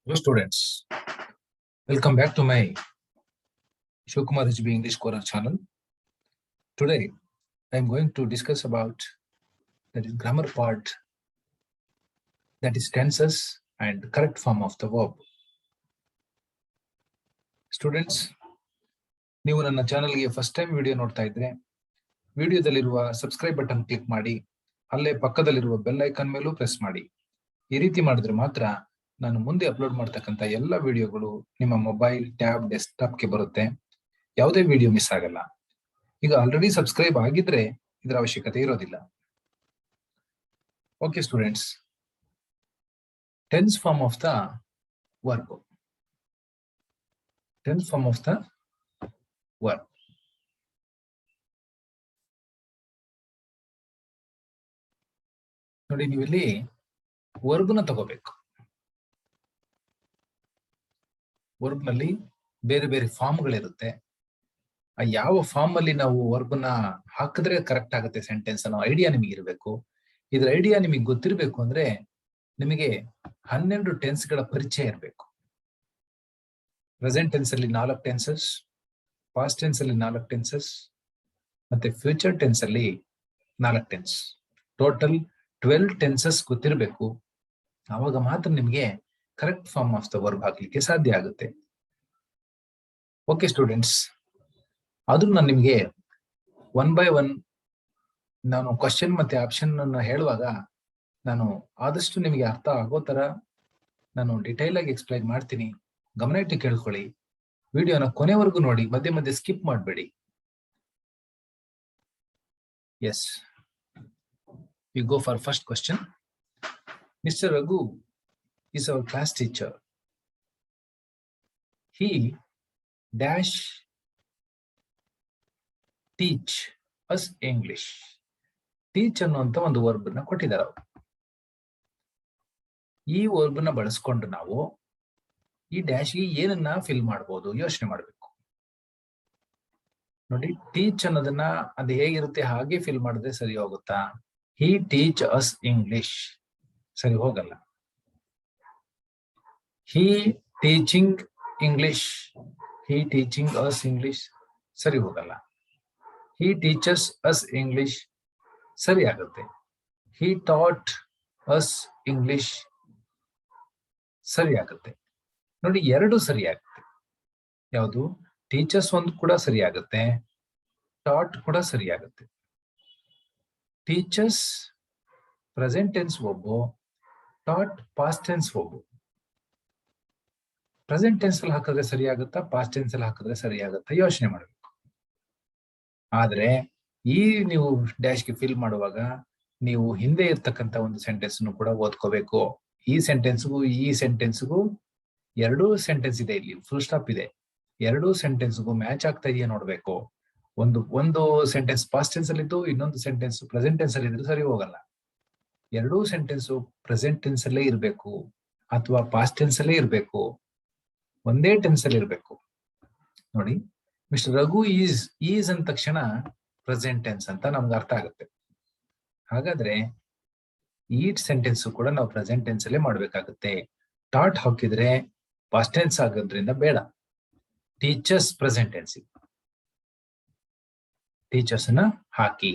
Hello students, welcome back to my Shivkumar HB English Course channel. Today I am going to discuss about that is grammar part, that is tenses and correct form of the verb. Students, ನೀವು ನನ್ನ ಚಾನೆಲ್ಗೆ first time video ನೋಡ್ತಾ ಇದ್ರೆ ವಿಡಿಯೋದಲ್ಲಿರುವ subscribe button click ಮಾಡಿ, ಅಲ್ಲೇ ಪಕ್ಕದಲ್ಲಿರುವ bell icon ಮೇಲೂ press ಮಾಡಿ. ಈ ರೀತಿ ಮಾಡಿದ್ರೆ ಮಾತ್ರ ನಾನು ಮುಂದೆ ಅಪ್ಲೋಡ್ ಮಾಡ್ತಕ್ಕಂಥ ಎಲ್ಲ ವಿಡಿಯೋಗಳು ನಿಮ್ಮ ಮೊಬೈಲ್, ಟ್ಯಾಬ್, ಡೆಸ್ಕ್ಟಾಪ್ಗೆ ಬರುತ್ತೆ. ಯಾವುದೇ ವಿಡಿಯೋ ಮಿಸ್ ಆಗಲ್ಲ. ಈಗ ಆಲ್ರೆಡಿ ಸಬ್ಸ್ಕ್ರೈಬ್ ಆಗಿದ್ರೆ ಇದರ ಅವಶ್ಯಕತೆ ಇರೋದಿಲ್ಲ. Okay students, tense form of the verb. Tense form of the verb. ನೋಡಿ, ನೀವಿಲ್ಲಿ ವರ್ಬ್ನ ತಗೋಬೇಕು. ವರ್ಬ್ ನಲ್ಲಿ ಬೇರೆ ಬೇರೆ ಫಾರ್ಮ್ಗಳಿರುತ್ತೆ. ಆ ಯಾವ ಫಾರ್ಮ್ ಅಲ್ಲಿ ನಾವು ವರ್ಬ್ನ ಹಾಕಿದ್ರೆ ಕರೆಕ್ಟ್ ಆಗುತ್ತೆ ಸೆಂಟೆನ್ಸ್ ಅನ್ನೋ ಐಡಿಯಾ ನಿಮಗೆ ಇರಬೇಕು. ಇದ್ರ ಐಡಿಯಾ ನಿಮಗೆ ಗೊತ್ತಿರಬೇಕು ಅಂದ್ರೆ ನಿಮಗೆ 12 ಟೆನ್ಸ್ಗಳ ಪರಿಚಯ ಇರಬೇಕು. ಪ್ರೆಸೆಂಟ್ ಟೆನ್ಸ್ ಅಲ್ಲಿ 4 ಟೆನ್ಸಸ್, ಪಾಸ್ಟ್ ಟೆನ್ಸ್ ಅಲ್ಲಿ 4 ಟೆನ್ಸಸ್, ಮತ್ತೆ ಫ್ಯೂಚರ್ ಟೆನ್ಸ್ ಅಲ್ಲಿ 4 ಟೆನ್ಸ್. ಟೋಟಲ್ 12 ಟೆನ್ಸಸ್ ಗೊತ್ತಿರಬೇಕು. ಆವಾಗ ಮಾತ್ರ ನಿಮಗೆ correct form of the verb ಹಾಕ್ಲಿಕ್ಕೆ ಸಾಧ್ಯ ಆಗುತ್ತೆ. ಓಕೆ ಸ್ಟೂಡೆಂಟ್ಸ್, ಅದು ನಾನು ನಿಮಗೆ 1 by 1 ನಾನು ಕ್ವಶನ್ ಮತ್ತೆ ಆಪ್ಷನ್ ಅನ್ನು ಹೇಳುವಾಗ ನಾನು ಆದಷ್ಟು ನಿಮಗೆ ಅರ್ಥ ಆಗೋ ತರ ನಾನು ಡಿಟೈಲ್ ಆಗಿ ಎಕ್ಸ್ಪ್ಲೈನ್ ಮಾಡ್ತೀನಿ. ಗಮನ ಇಟ್ಟು ಕೇಳ್ಕೊಳ್ಳಿ. ವಿಡಿಯೋನ ಕೊನೆವರೆಗೂ ನೋಡಿ, ಮಧ್ಯೆ ಮಧ್ಯೆ ಸ್ಕಿಪ್ ಮಾಡಬೇಡಿ. Yes, we go for first question. Mister Raghu is our class teacher. He dash teach us English. Teach ಅನ್ನುವಂತ ಒಂದು ವರ್ಬ್ ನ ಕೊಟ್ಟಿದ್ದಾರೆ. ಈ ವರ್ಬ್ ನ ಬಳಸ್ಕೊಂಡು ನಾವು ಈ ಡ್ಯಾಶ್ ಗೆ ಏನನ್ನ ಫಿಲ್ ಮಾಡಬಹುದು ಯೋಚನೆ ಮಾಡಬೇಕು. ನೋಡಿ, ಟೀಚ್ ಅನ್ನೋದನ್ನ ಅದು ಹೇಗಿರುತ್ತೆ ಹಾಗೆ ಫಿಲ್ ಮಾಡಿದ್ರೆ ಸರಿ ಹೋಗುತ್ತಾ? ಹಿ ಟೀಚ್ ಅಸ್ ಇಂಗ್ಲಿಷ್ ಸರಿ ಹೋಗಲ್ಲ. he teaching English, he teaching us English ಸರಿ ಹೋಗಲ್ಲ. he teaches us English ಸರಿ ಆಗುತ್ತೆ. he taught us English ಸರಿ ಆಗುತ್ತೆ. ನೋಡಿ, ಎರಡು ಸರಿ ಆಗುತ್ತೆ. ಯಾವುದು? ಟೀಚರ್ಸ್ ಒಂದು ಕೂಡ ಸರಿ ಆಗುತ್ತೆ, ಟಾಟ್ ಕೂಡ ಸರಿ ಆಗುತ್ತೆ. Teachers present tense verb, taught past tense verb. Present tense ಅಲ್ಲಿ ಹಾಕಿದ್ರೆ ಸರಿ ಆಗುತ್ತಾ, ಪಾಸ್ಟ್ ಟೆನ್ಸ್ ಅಲ್ಲಿ ಹಾಕಿದ್ರೆ ಸರಿ ಆಗುತ್ತಾ ಯೋಚನೆ ಮಾಡಬೇಕು. ಆದ್ರೆ ಈ ನೀವು ಡ್ಯಾಶ್ ಗೆ ಫಿಲ್ ಮಾಡುವಾಗ ನೀವು ಹಿಂದೆ ಇರ್ತಕ್ಕಂಥ ಒಂದು ಸೆಂಟೆನ್ಸ್ ಕೂಡ ಓದ್ಕೋಬೇಕು. ಈ ಸೆಂಟೆನ್ಸ್ಗೂ ಈ ಸೆಂಟೆನ್ಸ್ಗೂ 2 ಸೆಂಟೆನ್ಸ್ ಇದೆ, ಇಲ್ಲಿ ಫುಲ್ ಸ್ಟಾಪ್ ಇದೆ. 2 ಸೆಂಟೆನ್ಸ್ಗೂ ಮ್ಯಾಚ್ ಆಗ್ತಾ ಇದೆಯಾ ನೋಡ್ಬೇಕು. ಒಂದು ಸೆಂಟೆನ್ಸ್ ಪಾಸ್ಟ್ ಟೆನ್ಸ್ ಅಲ್ಲಿ ಇದ್ದು ಇನ್ನೊಂದು ಸೆಂಟೆನ್ಸ್ ಪ್ರೆಸೆಂಟ್ ಟೆನ್ಸ್ ಅಲ್ಲಿ ಇದ್ರೆ ಸರಿ ಹೋಗಲ್ಲ. 2 ಸೆಂಟೆನ್ಸ್ ಪ್ರೆಸೆಂಟ್ ಟೆನ್ಸ್ ಅಲ್ಲೇ ಇರಬೇಕು ಅಥವಾ ಪಾಸ್ಟ್ ಟೆನ್ಸ್ ಅಲ್ಲೇ ಇರಬೇಕು, ಒಂದೇ ಟೆನ್ಸ್ ಅಲ್ಲಿ ಇರಬೇಕು. ನೋಡಿ, ಮಿಸ್ಟರ್ ರಘು ಈಸ್ ಅಂದ ತಕ್ಷಣ ಪ್ರೆಸೆಂಟ್ ಟೆನ್ಸ್ ಅಂತ ನಮ್ಗೆ ಅರ್ಥ ಆಗುತ್ತೆ. ಹಾಗಾದ್ರೆ ಈ ಸೆಂಟೆನ್ಸ್ ಕೂಡ ನಾವು ಪ್ರೆಸೆಂಟ್ ಟೆನ್ಸ್ ಅಲ್ಲೇ ಮಾಡ್ಬೇಕಾಗುತ್ತೆ. ಟಾಟ್ ಹಾಕಿದ್ರೆ ಪಾಸ್ಟ್ ಟೆನ್ಸ್ ಆಗೋದ್ರಿಂದ ಬೇಡ. ಟೀಚರ್ಸ್ ಪ್ರೆಸೆಂಟ್ ಟೆನ್ಸ್, ಟೀಚರ್ಸ್ ನ ಹಾಕಿ.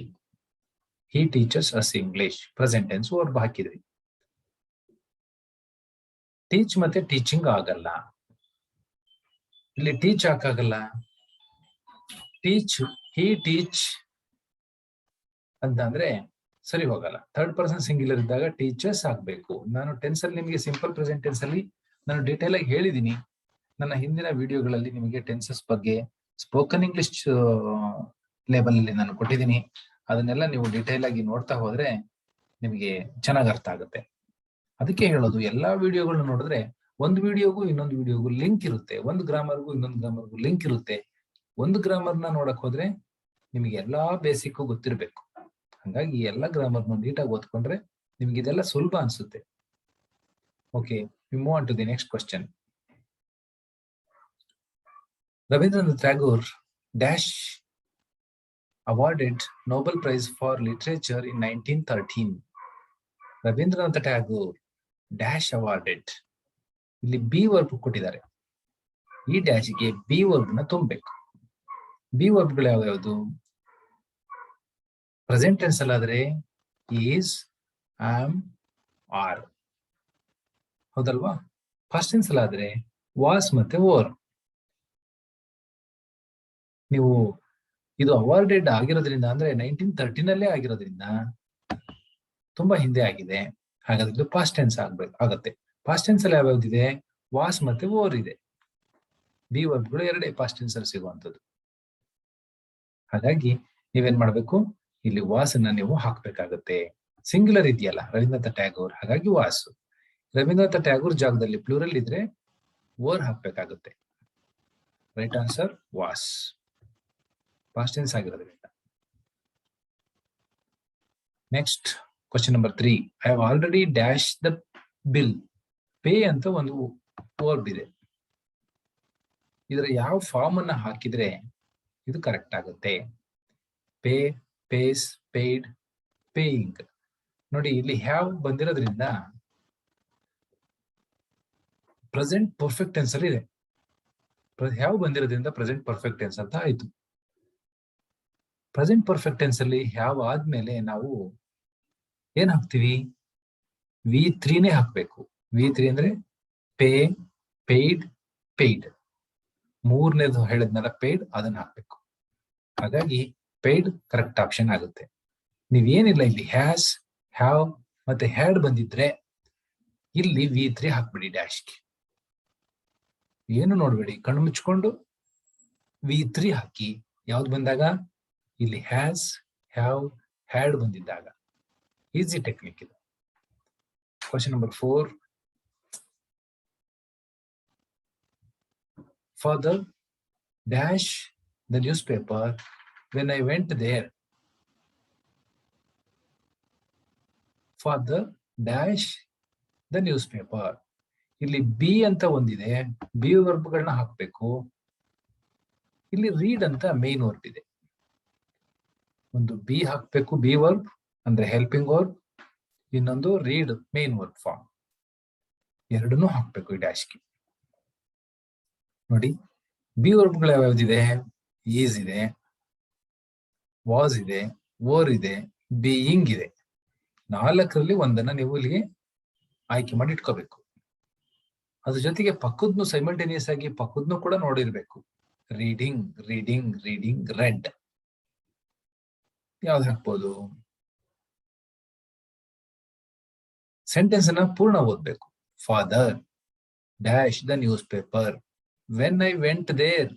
He teachers us English present tense verb ಹಾಕಿದ್ವಿ. ಟೀಚ್ ಮತ್ತೆ ಟೀಚಿಂಗ್ ಆಗಲ್ಲ. ಇಲ್ಲಿ ಟೀಚ್ ಹಾಕಾಗಲ್ಲ. ಟೀಚ್, ಹಿ ಟೀಚ್ ಅಂತಂದ್ರೆ ಸರಿ ಹೋಗಲ್ಲ. ಥರ್ಡ್ ಪರ್ಸನ್ ಸಿಂಗ್ಯುಲರ್ ಇದ್ದಾಗ ಟೀಚರ್ಸ್ ಆಗ್ಬೇಕು. ನಾನು ಟೆನ್ಸ್ ಅಲ್ಲಿ ನಿಮಗೆ ಸಿಂಪಲ್ ಪ್ರೆಸೆಂಟ್ ಟೆನ್ಸ್ ಅಲ್ಲಿ ನಾನು ಡೀಟೇಲ್ ಆಗಿ ಹೇಳಿದೀನಿ. ನನ್ನ ಹಿಂದಿನ ವಿಡಿಯೋಗಳಲ್ಲಿ ನಿಮಗೆ ಟೆನ್ಸಸ್ ಬಗ್ಗೆ ಸ್ಪೋಕನ್ ಇಂಗ್ಲಿಷ್ ಲೆವೆಲ್ ಅಲ್ಲಿ ನಾನು ಕೊಟ್ಟಿದ್ದೀನಿ. ಅದನ್ನೆಲ್ಲ ನೀವು ಡೀಟೇಲ್ ಆಗಿ ನೋಡ್ತಾ ಹೋದ್ರೆ ನಿಮಗೆ ಚೆನ್ನಾಗಿ ಅರ್ಥ ಆಗುತ್ತೆ. ಅದಕ್ಕೆ ಹೇಳೋದು, ಎಲ್ಲಾ ವಿಡಿಯೋಗಳನ್ನ ನೋಡಿದ್ರೆ ಒಂದು ವಿಡಿಯೋಗೂ ಇನ್ನೊಂದು ವಿಡಿಯೋಗೂ ಲಿಂಕ್ ಇರುತ್ತೆ, ಒಂದು ಗ್ರಾಮರ್ಗೂ ಇನ್ನೊಂದು ಗ್ರಾಮರ್ಗೂ ಲಿಂಕ್ ಇರುತ್ತೆ. ಒಂದು ಗ್ರಾಮರ್ನ ನೋಡಕ್ ಹೋದ್ರೆ ನಿಮಗೆ ಎಲ್ಲಾ ಬೇಸಿಕ್ ಗೊತ್ತಿರಬೇಕು. ಹಾಗಾಗಿ ಎಲ್ಲ ಗ್ರಾಮರ್ನ ನೀಟಾಗಿ ಓದ್ಕೊಂಡ್ರೆ ನಿಮ್ಗೆ ಇದೆಲ್ಲ ಸುಲಭ ಅನ್ಸುತ್ತೆ. Okay, we move on to the next question. Rabindranath Tagore dash awarded Nobel Prize for Literature in 1913. Rabindranath Tagore dash awarded ಇಲ್ಲಿ ಬಿ ವರ್ಬ್ ಕೊಟ್ಟಿದ್ದಾರೆ. ಈ ಡ್ಯಾಶ್ಗೆ ಬಿ ವರ್ಬ್ ನ ತುಂಬಬೇಕು. ಬಿ ವರ್ಬ್ಗಳು ಯಾವ್ಯಾವುದು? ಪ್ರೆಸೆಂಟ್ ಟೆನ್ಸ್ ಅಲ್ಲಾದ್ರೆ ಈಸ್, ಆಮ್, ಆರ್, ಹೌದಲ್ವಾ? ಫಾಸ್ಟ್ ಟೆನ್ಸ್ ಅಲ್ಲಾದ್ರೆ ವಾಸ್ ಮತ್ತೆ ಓರ್. ನೀವು ಇದು ಅವಾರ್ಡೆಡ್ ಆಗಿರೋದ್ರಿಂದ, ಅಂದ್ರೆ 1913 ಆಗಿರೋದ್ರಿಂದ ತುಂಬಾ ಹಿಂದೆ ಆಗಿದೆ. ಹಾಗಾದ್ರೆ ಇದು ಪಾಸ್ಟ್ ಟೆನ್ಸ್ ಆಗತ್ತೆ. ಪಾಸ್ಟ್ ಟೆನ್ಸ್ ಅಲ್ಲಿ ಯಾವ್ಯಾವ್ದಿದೆ? ವಾಸ್ ಮತ್ತೆ ಓರ್ ಇದೆ. ಬಿ ವರ್ಬ್ಗಳು ಎರಡೇ ಪಾಸ್ಟ್ ಟೆನ್ಸ್ ಅಲ್ಲಿ ಸಿಗುವಂತದ್ದು. ಹಾಗಾಗಿ ನೀವೇನ್ ಮಾಡ್ಬೇಕು? ಇಲ್ಲಿ ವಾಸ್ ಅನ್ನ ನೀವು ಹಾಕ್ಬೇಕಾಗತ್ತೆ. ಸಿಂಗ್ಯುಲರ್ ಇದೆಯಲ್ಲ ರವೀಂದ್ರನಾಥ ಟ್ಯಾಗೋರ್, ಹಾಗಾಗಿ ವಾಸ್. ರವೀಂದ್ರನಾಥ ಟ್ಯಾಗೋರ್ ಜಾಗದಲ್ಲಿ ಪ್ಲೂರಲ್ ಇದ್ರೆ ಓರ್ ಹಾಕ್ಬೇಕಾಗುತ್ತೆ. Right answer was, past tense ಆಗಿರೋದ್ರಿಂದ. Next question number 3. I have already dash the bill. Pay ಅಂತ ಒಂದು ವರ್ಬ್ ಇದೆ. ಇದರ ಯಾವ ಫಾರ್ಮ್ ಅನ್ನ ಹಾಕಿದ್ರೆ ಇದು ಕರೆಕ್ಟ್ ಆಗುತ್ತೆ? Pay, pays, paid, paying. ನೋಡಿ, ಇಲ್ಲಿ ಹ್ಯಾವ್ ಬಂದಿರೋದ್ರಿಂದ ಪ್ರೆಸೆಂಟ್ ಪರ್ಫೆಕ್ಟ್ ಟೆನ್ಸ್ ಅಲ್ಲಿ ಇದೆ. ಹ್ಯಾವ್ ಬಂದಿರೋದ್ರಿಂದ ಪ್ರೆಸೆಂಟ್ ಪರ್ಫೆಕ್ಟ್ ಟೆನ್ಸ್ ಅಂತ ಆಯ್ತು. ಪ್ರೆಸೆಂಟ್ ಪರ್ಫೆಕ್ಟ್ ಟೆನ್ಸ್ ಅಲ್ಲಿ ಹ್ಯಾವ್ ಆದ್ಮೇಲೆ ನಾವು ಏನ್ ಹಾಕ್ತಿವಿ? V3 ಹಾಕ್ಬೇಕು. V3 ಅಂದ್ರೆ ಪೇ, ಪೇಯ್ಡ್, ಪೇಯ್ಡ್. ಮೂರನೇದು ಹೇಳಿದ್ನಲ್ಲ ಪೇಯ್ಡ್, ಅದನ್ನ ಹಾಕ್ಬೇಕು. ಹಾಗಾಗಿ ಪೇಯ್ಡ್ ಕರೆಕ್ಟ್ ಆಪ್ಷನ್ ಆಗುತ್ತೆ. ನೀವೇನಿಲ್ಲ, ಇಲ್ಲಿ ಹ್ಯಾಸ್, ಹ್ಯಾವ್ ಮತ್ತೆ ಹ್ಯಾಡ್ ಬಂದಿದ್ರೆ ಇಲ್ಲಿ V3 ಹಾಕ್ಬಿಡಿ ಡ್ಯಾಶ್ಗೆ. ಏನು ನೋಡ್ಬೇಡಿ, ಕಣ್ಣು ಮುಚ್ಕೊಂಡು V3 ಹಾಕಿ. ಯಾವ್ದು ಬಂದಾಗ? ಇಲ್ಲಿ ಹ್ಯಾಸ್, ಹ್ಯಾವ್, ಹ್ಯಾಡ್ ಬಂದಿದ್ದಾಗ. ಈಸಿ ಟೆಕ್ನಿಕ್ ಇದು. Question number 4. Father dash the newspaper when I went there. Father dash the newspaper. ಇಲ್ಲಿ ಬಿ ಅಂತ ಒಂದಿದೆ, ಬಿ ವರ್ಬ್ಗಳನ್ನ ಹಾಕ್ಬೇಕು. ಇಲ್ಲಿ ರೀಡ್ ಅಂತ ಮೇನ್ ವರ್ಬ್ ಇದೆ. ಒಂದು ಬಿ ಹಾಕ್ಬೇಕು, ಬಿ ವರ್ಬ್ ಅಂದ್ರೆ ಹೆಲ್ಪಿಂಗ್ ವರ್ಬ್. ಇನ್ನೊಂದು ರೀಡ್ ಮೇನ್ ವರ್ಬ್ ಫಾರ್ಮ್. ಎರಡನ್ನೂ ಹಾಕ್ಬೇಕು ಈ ಡ್ಯಾಶ್ಗೆ. ನೋಡಿ, ಬಿ ವರ್ಬ್ಗಳು ಯಾವ್ಯಾವ್ದಿದೆ? ಈಸ್ ಇದೆ, ವಾಸ್ ಇದೆ, ಓರ್ ಇದೆ, ಬೀಯಿಂಗ್ ಇದೆ. 4ರಲ್ಲಿ ಒಂದನ್ನ ನೀವು ಇಲ್ಲಿಗೆ ಆಯ್ಕೆ ಮಾಡಿ ಇಟ್ಕೋಬೇಕು. ಅದ್ರ ಜೊತೆಗೆ ಪಕ್ಕದ್ನು ಸೈಮಲ್ಟೇನಿಯಸ್ ಆಗಿ ಪಕ್ಕದ್ನು ಕೂಡ ನೋಡಿರ್ಬೇಕು. Reading, reading, reading, read. ಯಾವ್ದು ಹಾಕ್ಬೋದು? ಸೆಂಟೆನ್ಸ್ ಅನ್ನ ಪೂರ್ಣ ಓದ್ಬೇಕು. Father dash the newspaper when I went there.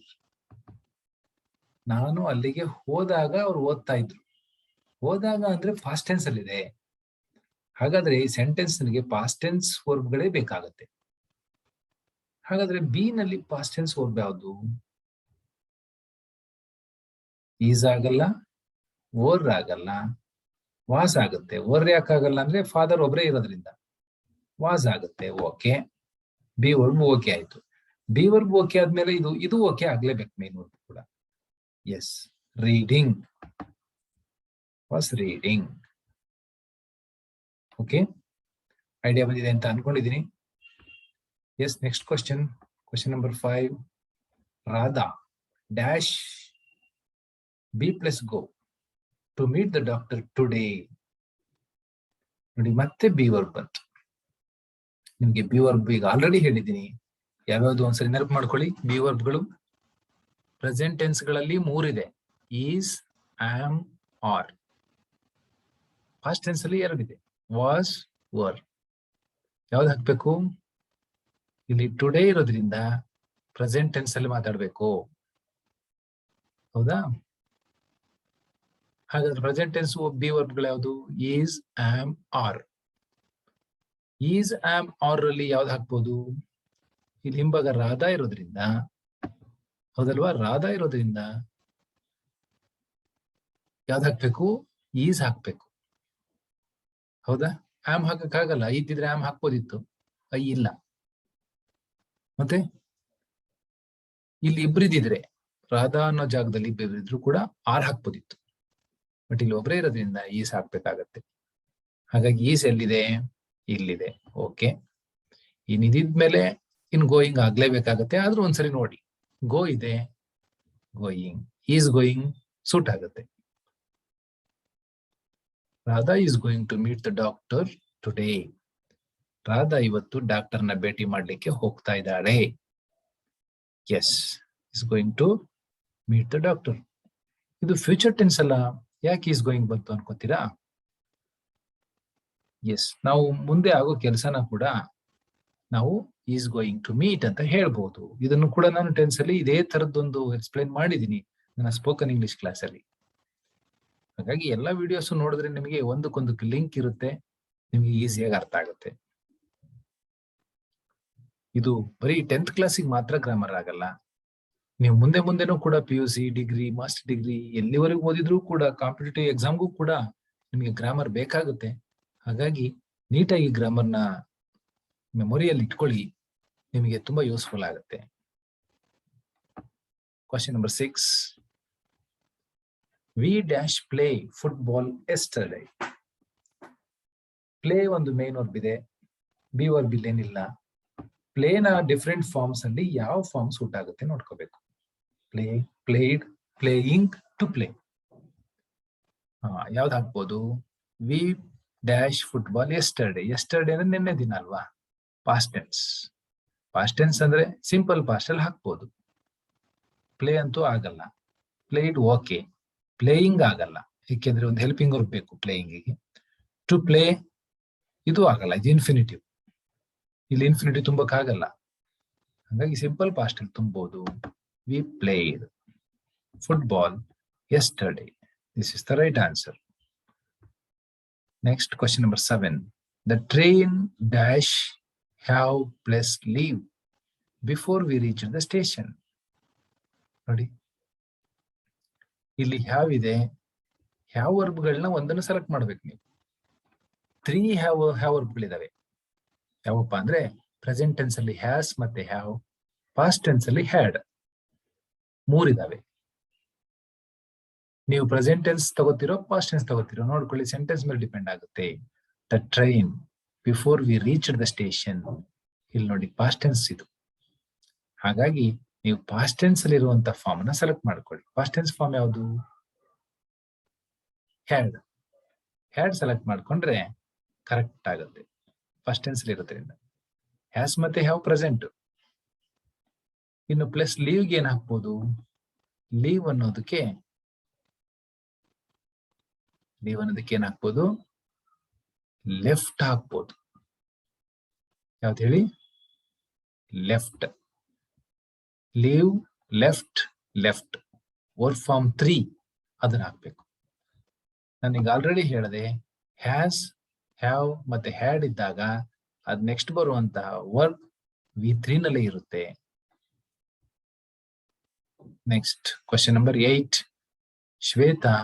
ನಾನು ಅಲ್ಲಿಗೆ ಹೋದಾಗ ಅವ್ರು ಓದ್ತಾ ಇದ್ರು. ಹೋದಾಗ ಅಂದ್ರೆ ಪಾಸ್ಟ್ ಟೆನ್ಸ್ ಅಲ್ಲಿ ಇದೆ. ಹಾಗಾದ್ರೆ ಈ ಸೆಂಟೆನ್ಸ್ ನನಗೆ ಪಾಸ್ಟ್ ಟೆನ್ಸ್ ವರ್ಬ್ಗಳೇ ಬೇಕಾಗತ್ತೆ. ಹಾಗಾದ್ರೆ ಬಿ ನಲ್ಲಿ ಪಾಸ್ಟ್ ಟೆನ್ಸ್ ವರ್ಬ್ ಯಾವುದು? ಈಸ್ ಆಗಲ್ಲ, ಓರ್ ಆಗಲ್ಲ, ವಾಸ್ ಆಗುತ್ತೆ. ಓರ್ ಯಾಕಾಗಲ್ಲ ಅಂದ್ರೆ ಫಾದರ್ ಒಬ್ರೇ ಇರೋದ್ರಿಂದ. ವಾಸ್ ಆಗುತ್ತೆ. ಓಕೆ, ಬಿ ವರ್ಬ್ ಓಕೆ ಆಯ್ತು. ಬಿ ವರ್ಬ್ ಓಕೆ ಆದ್ಮೇಲೆ ಇದು ಓಕೆ ಆಗ್ಲೇಬೇಕು, ಮೇನ್ ವರ್ಬ್ ಕೂಡ. Yes, reading was reading. Okay, idea ಬಂದಿದೆ ಅಂತ ಅನ್ಕೊಂಡಿದೀನಿ. Yes, next question number 5. Radha dash be plus go to meet the doctor today. ನೋಡಿ, ಮತ್ತೆ ಬಿ ವರ್ಬ್ ಬಂತು. ನಿಮ್ಗೆ ಬಿ ವರ್ಬ್ ಈಗ ಆಲ್ರೆಡಿ ಹೇಳಿದ್ದೀನಿ. ಯಾವ್ಯಾವ್ದು ಒಂದ್ಸರಿ ನೆನಪು ಮಾಡ್ಕೊಳ್ಳಿ. ಬಿ ವರ್ಬ್ಗಳು ಪ್ರೆಸೆಂಟ್ ಟೆನ್ಸ್ ಗಳಲ್ಲಿ 3 ಇದೆ: is, am, are. Past tense ಅಲ್ಲಿ 2 ಇದೆ: ವಾಸ್, ವರ್. ಯಾವ್ದು ಹಾಕ್ಬೇಕು? ಇಲ್ಲಿ ಟುಡೇ ಇರೋದ್ರಿಂದ ಪ್ರೆಸೆಂಟ್ ಟೆನ್ಸ್ ಅಲ್ಲಿ ಮಾತಾಡ್ಬೇಕು, ಹೌದಾ? ಹಾಗಾದ್ರೆ ಪ್ರೆಸೆಂಟ್ ಟೆನ್ಸ್ ಬಿ ವರ್ಬ್ಗಳು ಯಾವುದು? Is, am, are. Is, am, are ಅಲ್ಲಿ ಯಾವ್ದು ಹಾಕ್ಬೋದು? ಇಲ್ಲಿ ಹಿಂಭಾಗ ರಾಧಾ ಇರೋದ್ರಿಂದ, ಹೌದಲ್ವಾ? ರಾಧಾ ಇರೋದ್ರಿಂದ ಯಾವ್ದು ಹಾಕ್ಬೇಕು? ಈಸ್ ಹಾಕ್ಬೇಕು, ಹೌದಾ? ಆಮ್ ಹಾಕಕ್ಕಾಗಲ್ಲ. ಇದ್ದಿದ್ರೆ ಆಮ್ ಹಾಕ್ಬೋದಿತ್ತು, ಇಲ್ಲ. ಮತ್ತೆ ಇಲ್ಲಿ ಇಬ್ರಿದ್ರೆ, ರಾಧಾ ಅನ್ನೋ ಜಾಗದಲ್ಲಿ ಇಬ್ರಿದ್ರು ಕೂಡ ಆರ್ ಹಾಕ್ಬೋದಿತ್ತು. ಬಟ್ ಇಲ್ಲಿ ಒಬ್ಬರೇ ಇರೋದ್ರಿಂದ ಈಸ್ ಹಾಕ್ಬೇಕಾಗತ್ತೆ. ಹಾಗಾಗಿ ಈಸ್ ಎಲ್ಲಿದೆ? ಇಲ್ಲಿದೆ. ಓಕೆ, ಇನ್ನಿದ್ಮೇಲೆ ಇನ್ ಗೋಯಿಂಗ್ ಆಗ್ಲೇಬೇಕಾಗತ್ತೆ, ಆದ್ರೂ ಒಂದ್ಸರಿ ನೋಡಿ. ಗೋ ಇದೆ, ಗೋಯಿಂಗ್, ಈಸ್ ಗೋಯಿಂಗ್ ಸೂಟ್ ಆಗುತ್ತೆ. Radha is going to meet the doctor today. Radha ಇವತ್ತು ಡಾಕ್ಟರ್ನ ಭೇಟಿ ಮಾಡ್ಲಿಕ್ಕೆ ಹೋಗ್ತಾ ಇದ್ದಾಳೆ. Yes, is going to meet the doctor. ಇದು ಫ್ಯೂಚರ್ ಟೆನ್ಸ್ ಅಲ್ಲ, ಯಾಕೆ ಈಸ್ ಗೋಯಿಂಗ್ ಬಂತು ಅನ್ಕೋತೀರಾ? ಎಸ್, ನಾವು ಮುಂದೆ ಆಗೋ ಕೆಲಸನ ಕೂಡ ನಾವು ಈಸ್ ಗೋಯಿಂಗ್ ಟು ಮೀಟ್ ಅಂತ ಹೇಳ್ಬಹುದು. ಇದನ್ನು ಕೂಡ ನಾನು ಟೆನ್ಸ್ ಅಲ್ಲಿ ಇದೇ ತರದ್ದೊಂದು ಎಕ್ಸ್ಪ್ಲೈನ್ ಮಾಡಿದೀನಿ ನನ್ನ ಸ್ಪೋಕನ್ ಇಂಗ್ಲಿಷ್ ಕ್ಲಾಸ್ ಅಲ್ಲಿ. ಹಾಗಾಗಿ ಎಲ್ಲಾ ವಿಡಿಯೋಸ್ ನೋಡಿದ್ರೆ ನಿಮಗೆ ಒಂದಕ್ಕೊಂದು ಲಿಂಕ್ ಇರುತ್ತೆ, ನಿಮಗೆ ಈಸಿಯಾಗಿ ಅರ್ಥ ಆಗುತ್ತೆ. ಇದು ಬರೀ 10th ಕ್ಲಾಸಿಗೆ ಮಾತ್ರ ಗ್ರಾಮರ್ ಆಗಲ್ಲ. ನೀವು ಮುಂದೆ ಮುಂದೆನೂ ಕೂಡ PUC, ಡಿಗ್ರಿ, ಮಾಸ್ಟರ್ ಡಿಗ್ರಿ ಎಲ್ಲಿವರೆಗೂ ಓದಿದ್ರು ಕೂಡ ಕಾಂಪಿಟೇಟಿವ್ ಎಕ್ಸಾಮ್ಗೂ ಕೂಡ ನಿಮಗೆ ಗ್ರಾಮರ್ ಬೇಕಾಗುತ್ತೆ. ಹಾಗಾಗಿ ನೀಟಾಗಿ ಗ್ರಾಮರ್ನ ಮೆಮೊರಿಯಲ್ಲಿ ಇಟ್ಕೊಳ್ಳಿ, ನಿಮಗೆ ತುಂಬಾ ಯೂಸ್ಫುಲ್ ಆಗುತ್ತೆ. Question number 6. We dash play football yesterday. Play ಒಂದು ಮೇನ್ ವರ್ಬ್ ಇದೆ, ಬಿ ವರ್ಬ್ ಇಲ್ಲೇನಿಲ್ಲ. ಪ್ಲೇನ ಡಿಫ್ರೆಂಟ್ ಫಾರ್ಮ್ಸ್ ಅಲ್ಲಿ ಯಾವ ಫಾರ್ಮ್ ಸೂಟ್ ಆಗುತ್ತೆ ನೋಡ್ಕೋಬೇಕು. Play, played, playing, to play. ಯಾವ್ದು ಹಾಕ್ಬೋದು? We dash football yesterday. Yesterday ಅಂದ್ರೆ ನಿನ್ನೆ ದಿನ ಅಲ್ವಾ, ಪಾಸ್ಟ್ ಟೆನ್ಸ್. ಪಾಸ್ಟ್ ಟೆನ್ಸ್ ಅಂದ್ರೆ ಸಿಂಪಲ್ ಪಾಸ್ಟ್ ಅಲ್ಲಿ ಹಾಕ್ಬೋದು. ಪ್ಲೇ ಅಂತೂ ಆಗಲ್ಲ. ಪ್ಲೇಡ್ ಓಕೆ, ಪ್ಲೇಯಿಂಗ್ ಆಗಲ್ಲ, ಏಕೆಂದ್ರೆ ಒಂದು ಹೆಲ್ಪಿಂಗ್ ವರ್ಬ್ ಬೇಕು ಪ್ಲೇಯಿಂಗಿಗೆ. ಟು ಪ್ಲೇ ಇದು ಆಗಲ್ಲ, ಇದು ಇನ್ಫಿನಿಟಿವ್. ಇಲ್ಲಿ ಇನ್ಫಿನಿಟಿವ್ ತುಂಬಕ್ಕಾಗಲ್ಲ, ಹಾಗಾಗಿ ಸಿಂಪಲ್ ಪಾಸ್ಟ್ ಅಲ್ಲಿ ತುಂಬಬಹುದು. We played football yesterday. This is the right answer. Next, question number 7. The train dash have plus leave before we reach the station. ನೋಡಿ, ಇಲ್ಲಿ ಹ್ಯಾವ್ ಇದೆ. ಹ್ಯಾವ್ ವರ್ಬ್ಗಳನ್ನ ಒಂದನ್ನು ಸೆಲೆಕ್ಟ್ ಮಾಡ್ಬೇಕು ನೀವು. 3 ಹ್ಯಾವ್ ವರ್ಬ್ಗಳಿದಾವೆ. ಯಾವಪ್ಪ ಅಂದ್ರೆ ಪ್ರೆಸೆಂಟ್ ಟೆನ್ಸ್ ಅಲ್ಲಿ ಹ್ಯಾಸ್ ಮತ್ತೆ ಹ್ಯಾವ್, ಪಾಸ್ಟ್ ಟೆನ್ಸ್ ಅಲ್ಲಿ ಹ್ಯಾಡ್. 3 ಇದಾವೆ. ನೀವು ಪ್ರೆಸೆಂಟ್ ಟೆನ್ಸ್ ತಗೋತಿರೋ ಪಾಸ್ಟ್ ಟೆನ್ಸ್ ತಗೋತಿರೋ ನೋಡ್ಕೊಳ್ಳಿ, ಸೆಂಟೆನ್ಸ್ ಮೇಲೆ ಡಿಪೆಂಡ್ ಆಗುತ್ತೆ. The train before we reach the station. ಇಲ್ಲಿ ನೋಡಿ ಪಾಸ್ಟ್ ಟೆನ್ಸ್ ಇದು, ಹಾಗಾಗಿ ನೀವು ಪಾಸ್ಟ್ ಟೆನ್ಸ್ ಅಲ್ಲಿ ಇರುವಂತ ಫಾರ್ಮ್ ನ ಸೆಲೆಕ್ಟ್ ಮಾಡ್ಕೊಳ್ಳಿ. ಪಾಸ್ಟ್ ಟೆನ್ಸ್ ಫಾರ್ಮ್ ಯಾವುದು? ಹ್ಯಾಡ್. ಹ್ಯಾಡ್ ಸೆಲೆಕ್ಟ್ ಮಾಡ್ಕೊಂಡ್ರೆ ಕರೆಕ್ಟ್ ಆಗುತ್ತೆ, ಫಸ್ಟ್ ಟೆನ್ಸ್ ಅಲ್ಲಿ ಇರೋದ್ರಿಂದ. ಹ್ಯಾಸ್ ಮತ್ತೆ ಹ್ಯಾವ್ ಪ್ರೆಸೆಂಟ್. ಇನ್ನು ಪ್ಲಸ್ ಲೀವ್ಗೆ ಏನ್ ಹಾಕ್ಬೋದು? ಲೀವ್ ಅನ್ನೋದಕ್ಕೆ ಏನ್ ಹಾಕ್ಬೋದು? ಲೆಫ್ಟ್ ಹಾಕ್ಬೋದು. ಯಾವ್ದು ಹೇಳಿ? Left. Leave, left, left. Verb form 3 ಅದನ್ನ ಹಾಕ್ಬೇಕು. ನಾನೀಗ ಆಲ್ರೆಡಿ ಹೇಳಿದೆ, ಹ್ಯಾಸ್, ಹ್ಯಾವ್ ಮತ್ತೆ ಹ್ಯಾಡ್ ಇದ್ದಾಗ ಅದ್ ನೆಕ್ಸ್ಟ್ ಬರುವಂತಹ ವರ್ಬ್ V3 ನಲ್ಲೇ ಇರುತ್ತೆ. Next, question number 8. Shweta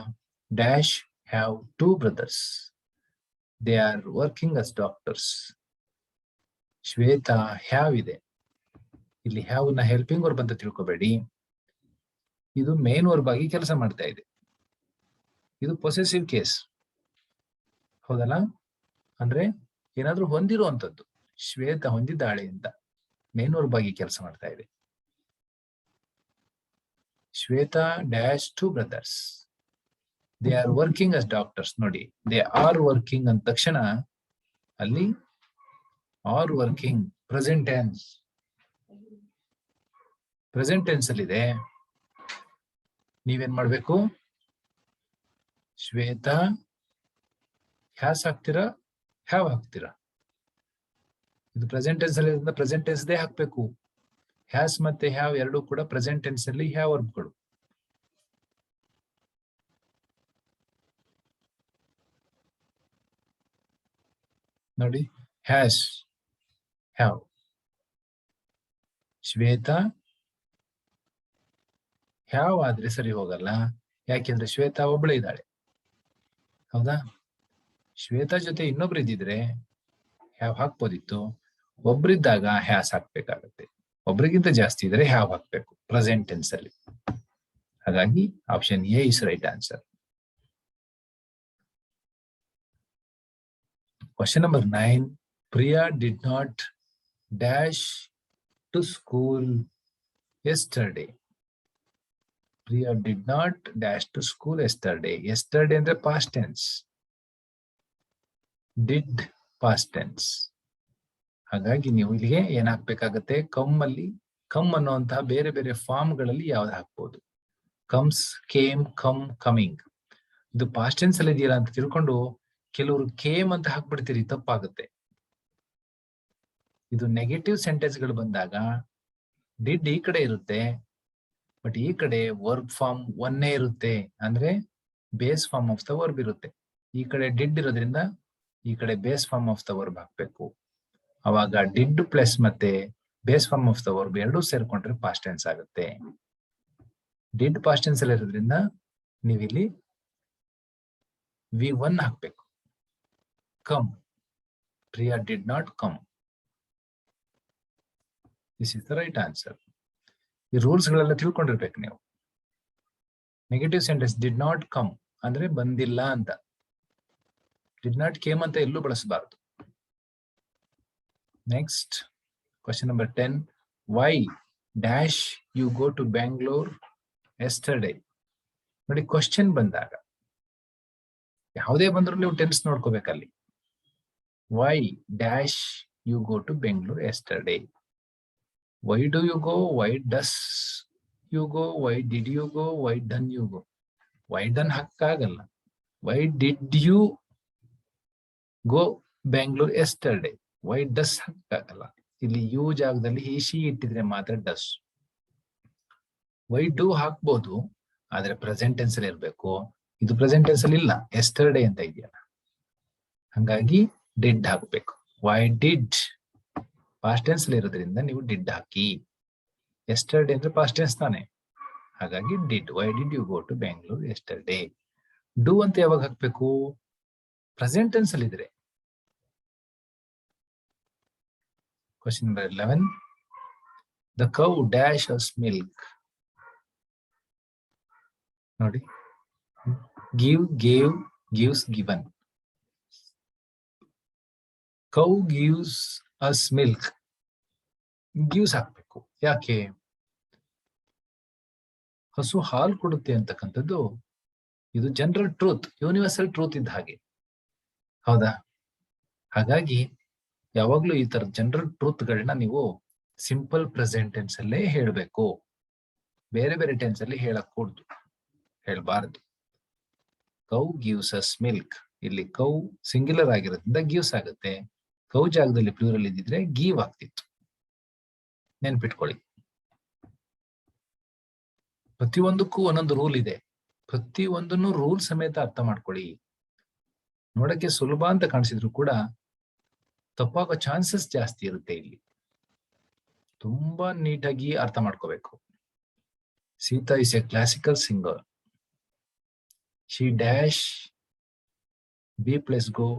dash have 2 brothers. They are working as doctors. Shweta have ಇದೆ. ಇಲ್ಲಿ ಹ್ಯಾವ್ ನ ಹೆಲ್ಪಿಂಗ್ ವರ್ಬ್ ಅಂತ ತಿಳ್ಕೊಬೇಡಿ, ಇದು ಮೇನ್ ವರ್ಬ್ ಆಗಿ ಕೆಲಸ ಮಾಡ್ತಾ ಇದೆ. ಇದು ಪೊಸೆಸಿವ್ ಕೇಸ್, ಹೌದಲ್ಲ? ಅಂದ್ರೆ ಏನಾದ್ರೂ ಹೊಂದಿರುವಂತದ್ದು. ಶ್ವೇತಾ ಹೊಂದಿದ್ದಾಳೆ ಅಂತ ಮೇನ್ ವರ್ಬ್ ಆಗಿ ಕೆಲಸ ಮಾಡ್ತಾ ಇದೆ. Shweta dash 2 brothers. They are working as doctors. ನೋಡಿ, ದೇ ಆರ್ ವರ್ಕಿಂಗ್ ಅಂದ ತಕ್ಷಣ ಅಲ್ಲಿ are working present tense. Present tense ಅಲ್ಲಿ ಇದೆ. ನೀವೇನ್ ಮಾಡ್ಬೇಕು? ಶ್ವೇತಾ ಹ್ಯಾಸ್ ಹಾಕ್ತೀರಾ, ಹ್ಯಾವ್ ಹಾಕ್ತೀರಾ? ಇದು ಪ್ರೆಸೆಂಟ್ ಟೆನ್ಸ್ ಅಲ್ಲಿ ಪ್ರೆಸೆಂಟ್ ಟೆನ್ಸ್ ದೇ ಹಾಕ್ಬೇಕು. ಹ್ಯಾಸ್ ಮತ್ತೆ ಹ್ಯಾವ್ ಎರಡು ಕೂಡ ಪ್ರೆಸೆಂಟ್ ಟೆನ್ಸ್ ಅಲ್ಲಿ ಹ್ಯಾವ್ ವರ್ಬ್ಗಳು. ನೋಡಿ, ಹ್ಯಾಸ್, ಹ್ಯಾವ್. ಶ್ವೇತಾ ಹ್ಯಾವ್ ಆದ್ರೆ ಸರಿ ಹೋಗಲ್ಲ, ಯಾಕೆಂದ್ರೆ ಶ್ವೇತಾ ಒಬ್ಬಳೇ ಇದ್ದಾಳೆ, ಹೌದಾ? ಶ್ವೇತಾ ಜೊತೆ ಇನ್ನೊಬ್ರು ಇದ್ದಿದ್ರೆ ಹ್ಯಾವ್ ಹಾಕ್ಬೋದಿತ್ತು. ಒಬ್ರಿದ್ದಾಗ ಹ್ಯಾಸ್ ಹಾಕ್ಬೇಕಾಗತ್ತೆ. ಒಬ್ರಿಗಿಂತ ಜಾಸ್ತಿ ಇದ್ರೆ ಹ್ಯಾವ್ ಹಾಕ್ಬೇಕು ಪ್ರೆಸೆಂಟ್ ಟೆನ್ಸ್ ಅಲ್ಲಿ. ಹಾಗಾಗಿ option A is right answer. Question number 9. Priya did not dash to school yesterday. Priya did not dash to school yesterday. Yesterday ಅಂದ್ರೆ past tense. Did past tense. ಹಾಗಾಗಿ ನೀವು ಇಲ್ಲಿಗೆ ಏನ್ ಹಾಕ್ಬೇಕಾಗತ್ತೆ, ಕಮ್ಮಲ್ಲಿ ಕಮ್ ಅನ್ನುವಂತಹ ಬೇರೆ ಬೇರೆ ಫಾರ್ಮ್ಗಳಲ್ಲಿ ಯಾವ್ದು ಹಾಕ್ಬೋದು. Comes, came, come, coming. ಇದು ಪಾಸ್ಟ್ ಟೆನ್ಸ್ ಅಲ್ಲಿ ಇದೆಯಲ್ಲ ಅಂತ ತಿಳ್ಕೊಂಡು ಕೆಲವರು ಕೇಮ್ ಅಂತ ಹಾಕ್ಬಿಡ್ತೀರಿ, ತಪ್ಪಾಗುತ್ತೆ. ಇದು ನೆಗೆಟಿವ್ ಸೆಂಟೆನ್ಸ್ ಗಳು ಬಂದಾಗ ಡಿಡ್ ಈ ಕಡೆ ಇರುತ್ತೆ, ಬಟ್ ಈ ಕಡೆ ವರ್ಬ್ ಫಾರ್ಮ್ ಒನ್ನೇ ಇರುತ್ತೆ, ಅಂದ್ರೆ base form of the verb ಇರುತ್ತೆ. ಈ ಕಡೆ ಡಿಡ್ ಇರೋದ್ರಿಂದ ಈ ಕಡೆ base form of the verb ಹಾಕ್ಬೇಕು. ಅವಾಗ ಡಿಡ್ ಪ್ಲಸ್ ಮತ್ತೆ base form of the verb ಎರಡೂ ಸೇರ್ಕೊಂಡ್ರೆ ಪಾಸ್ಟ್ ಟೆನ್ಸ್ ಆಗುತ್ತೆ. ಡಿಡ್ ಪಾಸ್ಟ್ ಟೆನ್ಸ್ ಅಲ್ಲಿ ಇರೋದ್ರಿಂದ ನೀವಿಲ್ಲಿ V1 ಹಾಕ್ಬೇಕು. Come, Priya did not come. This is the right answer. ಈ ರೂಲ್ಸ್ ಗಳೆಲ್ಲ ತಿಳ್ಕೊಂಡಿರ್ಬೇಕು ನೀವು. Negative sentence did not come ಅಂದ್ರೆ ಬಂದಿಲ್ಲ ಅಂತ. ಡಿಡ್ ನಾಟ್ ಕೇಮ್ ಅಂತ ಎಲ್ಲೂ ಬಳಸಬಾರದು. Next question number 10. Why dash you go to Bangalore yesterday. ನೋಡಿ, ಕ್ವಶನ್ ಬಂದಾಗ ಯಾವುದೇ ಬಂದ್ರು ನೀವು ಟೆನ್ಸ್ ನೋಡ್ಕೋಬೇಕಲ್ಲಿ. Why dash you go to Bengaluru yesterday. Why do you go, why does you go, why did you go, why done you go. Why done ಹಾಕಾಗಲ್ಲ. Why did you go Bengaluru yesterday. Why does ಹಾಕಾಗಲ್ಲ. ಇಲ್ಲಿ you ಜಾಗದಲ್ಲಿ ಈ she ಇಟ್ಟಿದ್ರೆ ಮಾತ್ರ does. Why do ಹಾಕ್ಬೋದು, ಆದ್ರೆ present tense ಅಲ್ಲಿ ಇರ್ಬೇಕು. ಇದು ಪ್ರೆಸೆಂಟ್ ಟೆನ್ಸ್ ಅಲ್ಲಿ ಇಲ್ಲ, ಎಸ್ಟರ್ಡೇ ಅಂತ ಇದೆಯಲ್ಲ, ಹಂಗಾಗಿ ಡಿಡ್ ಹಾಕ್ಬೇಕು. ವೈ ಡಿಡ್ ಪಾಸ್ಟ್ ಟೆನ್ಸ್ ಅಲ್ಲಿ ಇರೋದ್ರಿಂದ ನೀವು ಡಿಡ್ ಹಾಕಿ. ಎಸ್ಟರ್ಡೇ ಅಂದ್ರೆ ಪಾಸ್ಟ್ ಟೆನ್ಸ್ ತಾನೆ, ಹಾಗಾಗಿ did. Why did you go to Bengaluru yesterday. Do ಅಂತ ಯಾವಾಗ ಹಾಕ್ಬೇಕು? ಪ್ರೆಸೆಂಟ್ ಟೆನ್ಸ್ ಅಲ್ಲಿ ಇದ್ರೆ. Question number 11. The cow dash us milk. ನೋಡಿ, give, gave, gives, given. Cow gives us milk. gives ಹಾಕ್ಬೇಕು. ಯಾಕೆ? ಹಸು ಹಾಲು ಕೊಡುತ್ತೆ ಅಂತಕ್ಕಂಥದ್ದು ಇದು ಜನರಲ್ ಟ್ರೂತ್, ಯೂನಿವರ್ಸಲ್ ಟ್ರೂತ್ ಇದ್ದ ಹಾಗೆ, ಹೌದಾ? ಹಾಗಾಗಿ ಯಾವಾಗ್ಲೂ ಈ ತರ ಜನರಲ್ ಟ್ರೂತ್ ಗಳನ್ನ ನೀವು ಸಿಂಪಲ್ ಪ್ರೆಸೆಂಟ್ ಟೆನ್ಸ್ ಅಲ್ಲೇ ಹೇಳ್ಬೇಕು. ಬೇರೆ ಬೇರೆ ಟೆನ್ಸ್ ಅಲ್ಲಿ ಹೇಳಕೂಡ್ದು, ಹೇಳ್ಬಾರ್ದು. Cow gives us milk. ಇಲ್ಲಿ ಕೌ ಸಿಂಗ್ಯುಲರ್ ಆಗಿರೋದ್ರಿಂದ ಗಿವ್ಸ್ ಆಗುತ್ತೆ. ಕೌ ಜಾಗದಲ್ಲಿ ಪ್ಲೂರಲ್ ಇದ್ದಿದ್ರೆ ಗೀವ್ ಆಗ್ತಿತ್ತು. ನೆನ್ಪಿಟ್ಕೊಳ್ಳಿ. ಪ್ರತಿಯೊಂದಕ್ಕೂ ಒಂದೊಂದು ರೂಲ್ ಇದೆ. ಪ್ರತಿಯೊಂದನ್ನು ರೂಲ್ ಸಮೇತ ಅರ್ಥ ಮಾಡ್ಕೊಳ್ಳಿ. ನೋಡಕ್ಕೆ ಸುಲಭ ಅಂತ ಕಾಣಿಸಿದ್ರು ಕೂಡ ತಪ್ಪಾಗೋ ಚಾನ್ಸಸ್ ಜಾಸ್ತಿ ಇರುತ್ತೆ. ಇಲ್ಲಿ ತುಂಬಾ ನೀಟಾಗಿ ಅರ್ಥ ಮಾಡ್ಕೋಬೇಕು. Sita is A classical singer. She dash B plus go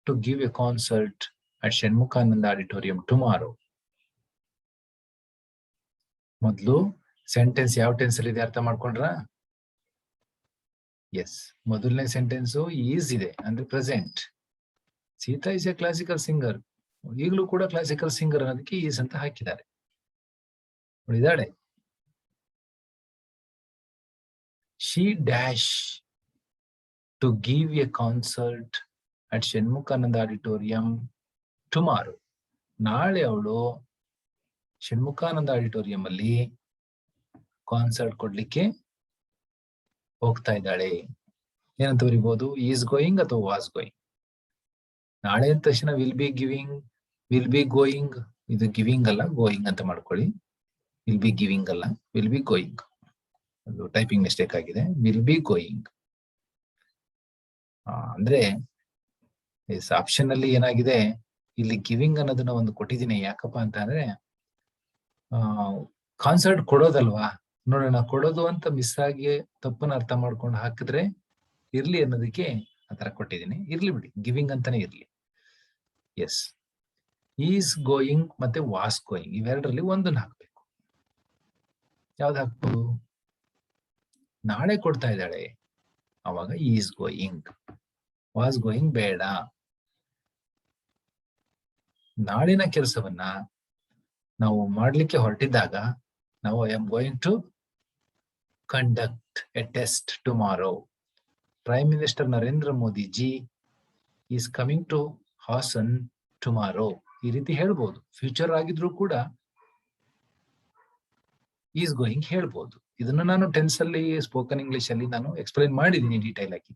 to give a concert at Shanmukhananda Auditorium tomorrow. ಮೊದಲು ಸೆಂಟೆನ್ಸ್ ಯಾವ ಟೆನ್ಸ್ ಅಲ್ಲಿ ಇದೆ ಅರ್ಥ ಮಾಡ್ಕೊಂಡ್ರ? ಎಸ್, ಮೊದಲನೇ ಸೆಂಟೆನ್ಸ್ ಈಸ್ ಇದೆ ಅಂದ್ರೆ present. Sita is A classical singer. ಈಗಲೂ ಕೂಡ ಕ್ಲಾಸಿಕಲ್ ಸಿಂಗರ್ ಅನ್ನೋದಕ್ಕೆ ಈಸ್ ಅಂತ ಹಾಕಿದ್ದಾರೆ. ನೋಡಿದಾಳೆ. She dash to give a concert at Shanmukhananda Auditorium tomorrow. ನಾಳೆ ಅವಳು ಷಣ್ಮುಖಾನಂದ ಆಡಿಟೋರಿಯಂ ಅಲ್ಲಿ ಕಾನ್ಸರ್ಟ್ ಕೊಡ್ಲಿಕ್ಕೆ ಹೋಗ್ತಾ ಇದ್ದಾಳೆ. ಏನಂತ ಬರಿಬಹುದು? ಈಸ್ ಗೋಯಿಂಗ್ ಅಥವಾ ವಾಸ್ ಗೋಯಿಂಗ್. ನಾಳೆ ಅಂದ ತಕ್ಷಣ will be giving, will be going. ಇದು ಗಿವಿಂಗ್ ಅಲ್ಲ, ಗೋಯಿಂಗ್ ಅಂತ ಮಾಡ್ಕೊಳ್ಳಿ. ವಿಲ್ ಬಿ ಗಿವಿಂಗ್ ಅಲ್ಲ, ವಿಲ್ ಬಿ ಗೋಯಿಂಗ್. ಅದು ಟೈಪಿಂಗ್ ಮಿಸ್ಟೇಕ್ ಆಗಿದೆ. ವಿಲ್ ಬಿ ಗೋಯಿಂಗ್ ಅಂದ್ರೆ ಆಪ್ಷನ್ ಅಲ್ಲಿ ಏನಾಗಿದೆ, ಇಲ್ಲಿ ಗಿವಿಂಗ್ ಅನ್ನೋದನ್ನ ಒಂದು ಕೊಟ್ಟಿದ್ದೀನಿ. ಯಾಕಪ್ಪ ಅಂತ ಅಂದ್ರೆ ಕಾನ್ಸರ್ಟ್ ಕೊಡೋದಲ್ವಾ, ನೋಡೋಣ ಕೊಡೋದು ಅಂತ ಮಿಸ್ ಆಗಿ ತಪ್ಪನ್ನ ಅರ್ಥ ಮಾಡ್ಕೊಂಡು ಹಾಕಿದ್ರೆ ಇರ್ಲಿ ಅನ್ನೋದಕ್ಕೆ ಆತರ ಕೊಟ್ಟಿದ್ದೀನಿ. ಇರ್ಲಿ ಬಿಡಿ, ಗಿವಿಂಗ್ ಅಂತಾನೆ ಇರ್ಲಿ. ಎಸ್, ಈಸ್ ಗೋಯಿಂಗ್ ಮತ್ತೆ ವಾಸ್ ಗೋಯಿಂಗ್ ಇವೆರಡರಲ್ಲಿ ಒಂದನ್ನ ಹಾಕ್ಬೇಕು. ಯಾವ್ದು ಹಾಕ್ಬೋದು? ನಾಳೆ ಕೊಡ್ತಾ ಇದ್ದಾಳೆ, ಅವಾಗ ಈಸ್ ಗೋಯಿಂಗ್. ವಾಸ್ ಗೋಯಿಂಗ್ ಬೇಡ. ನಾಳಿನ ಕೆಲಸವನ್ನ ನಾವು ಮಾಡ್ಲಿಕ್ಕೆ ಹೊರಟಿದ್ದಾಗ ನಾವು I am going to conduct a test tomorrow. Prime minister Narendra Modi ji is coming to Hassan tomorrow. ಈ ರೀತಿ ಹೇಳ್ಬೋದು. ಫ್ಯೂಚರ್ ಆಗಿದ್ರು ಕೂಡ ಈಸ್ ಗೋಯಿಂಗ್ ಹೇಳ್ಬೋದು. ಇದನ್ನ ನಾನು ಟೆನ್ಸ್ ಅಲ್ಲಿ ಸ್ಪೋಕನ್ ಇಂಗ್ಲಿಷ್ ಅಲ್ಲಿ ನಾನು ಎಕ್ಸ್ಪ್ಲೈನ್ ಮಾಡಿದ್ದೀನಿ ಡೀಟೈಲ್ ಆಗಿ.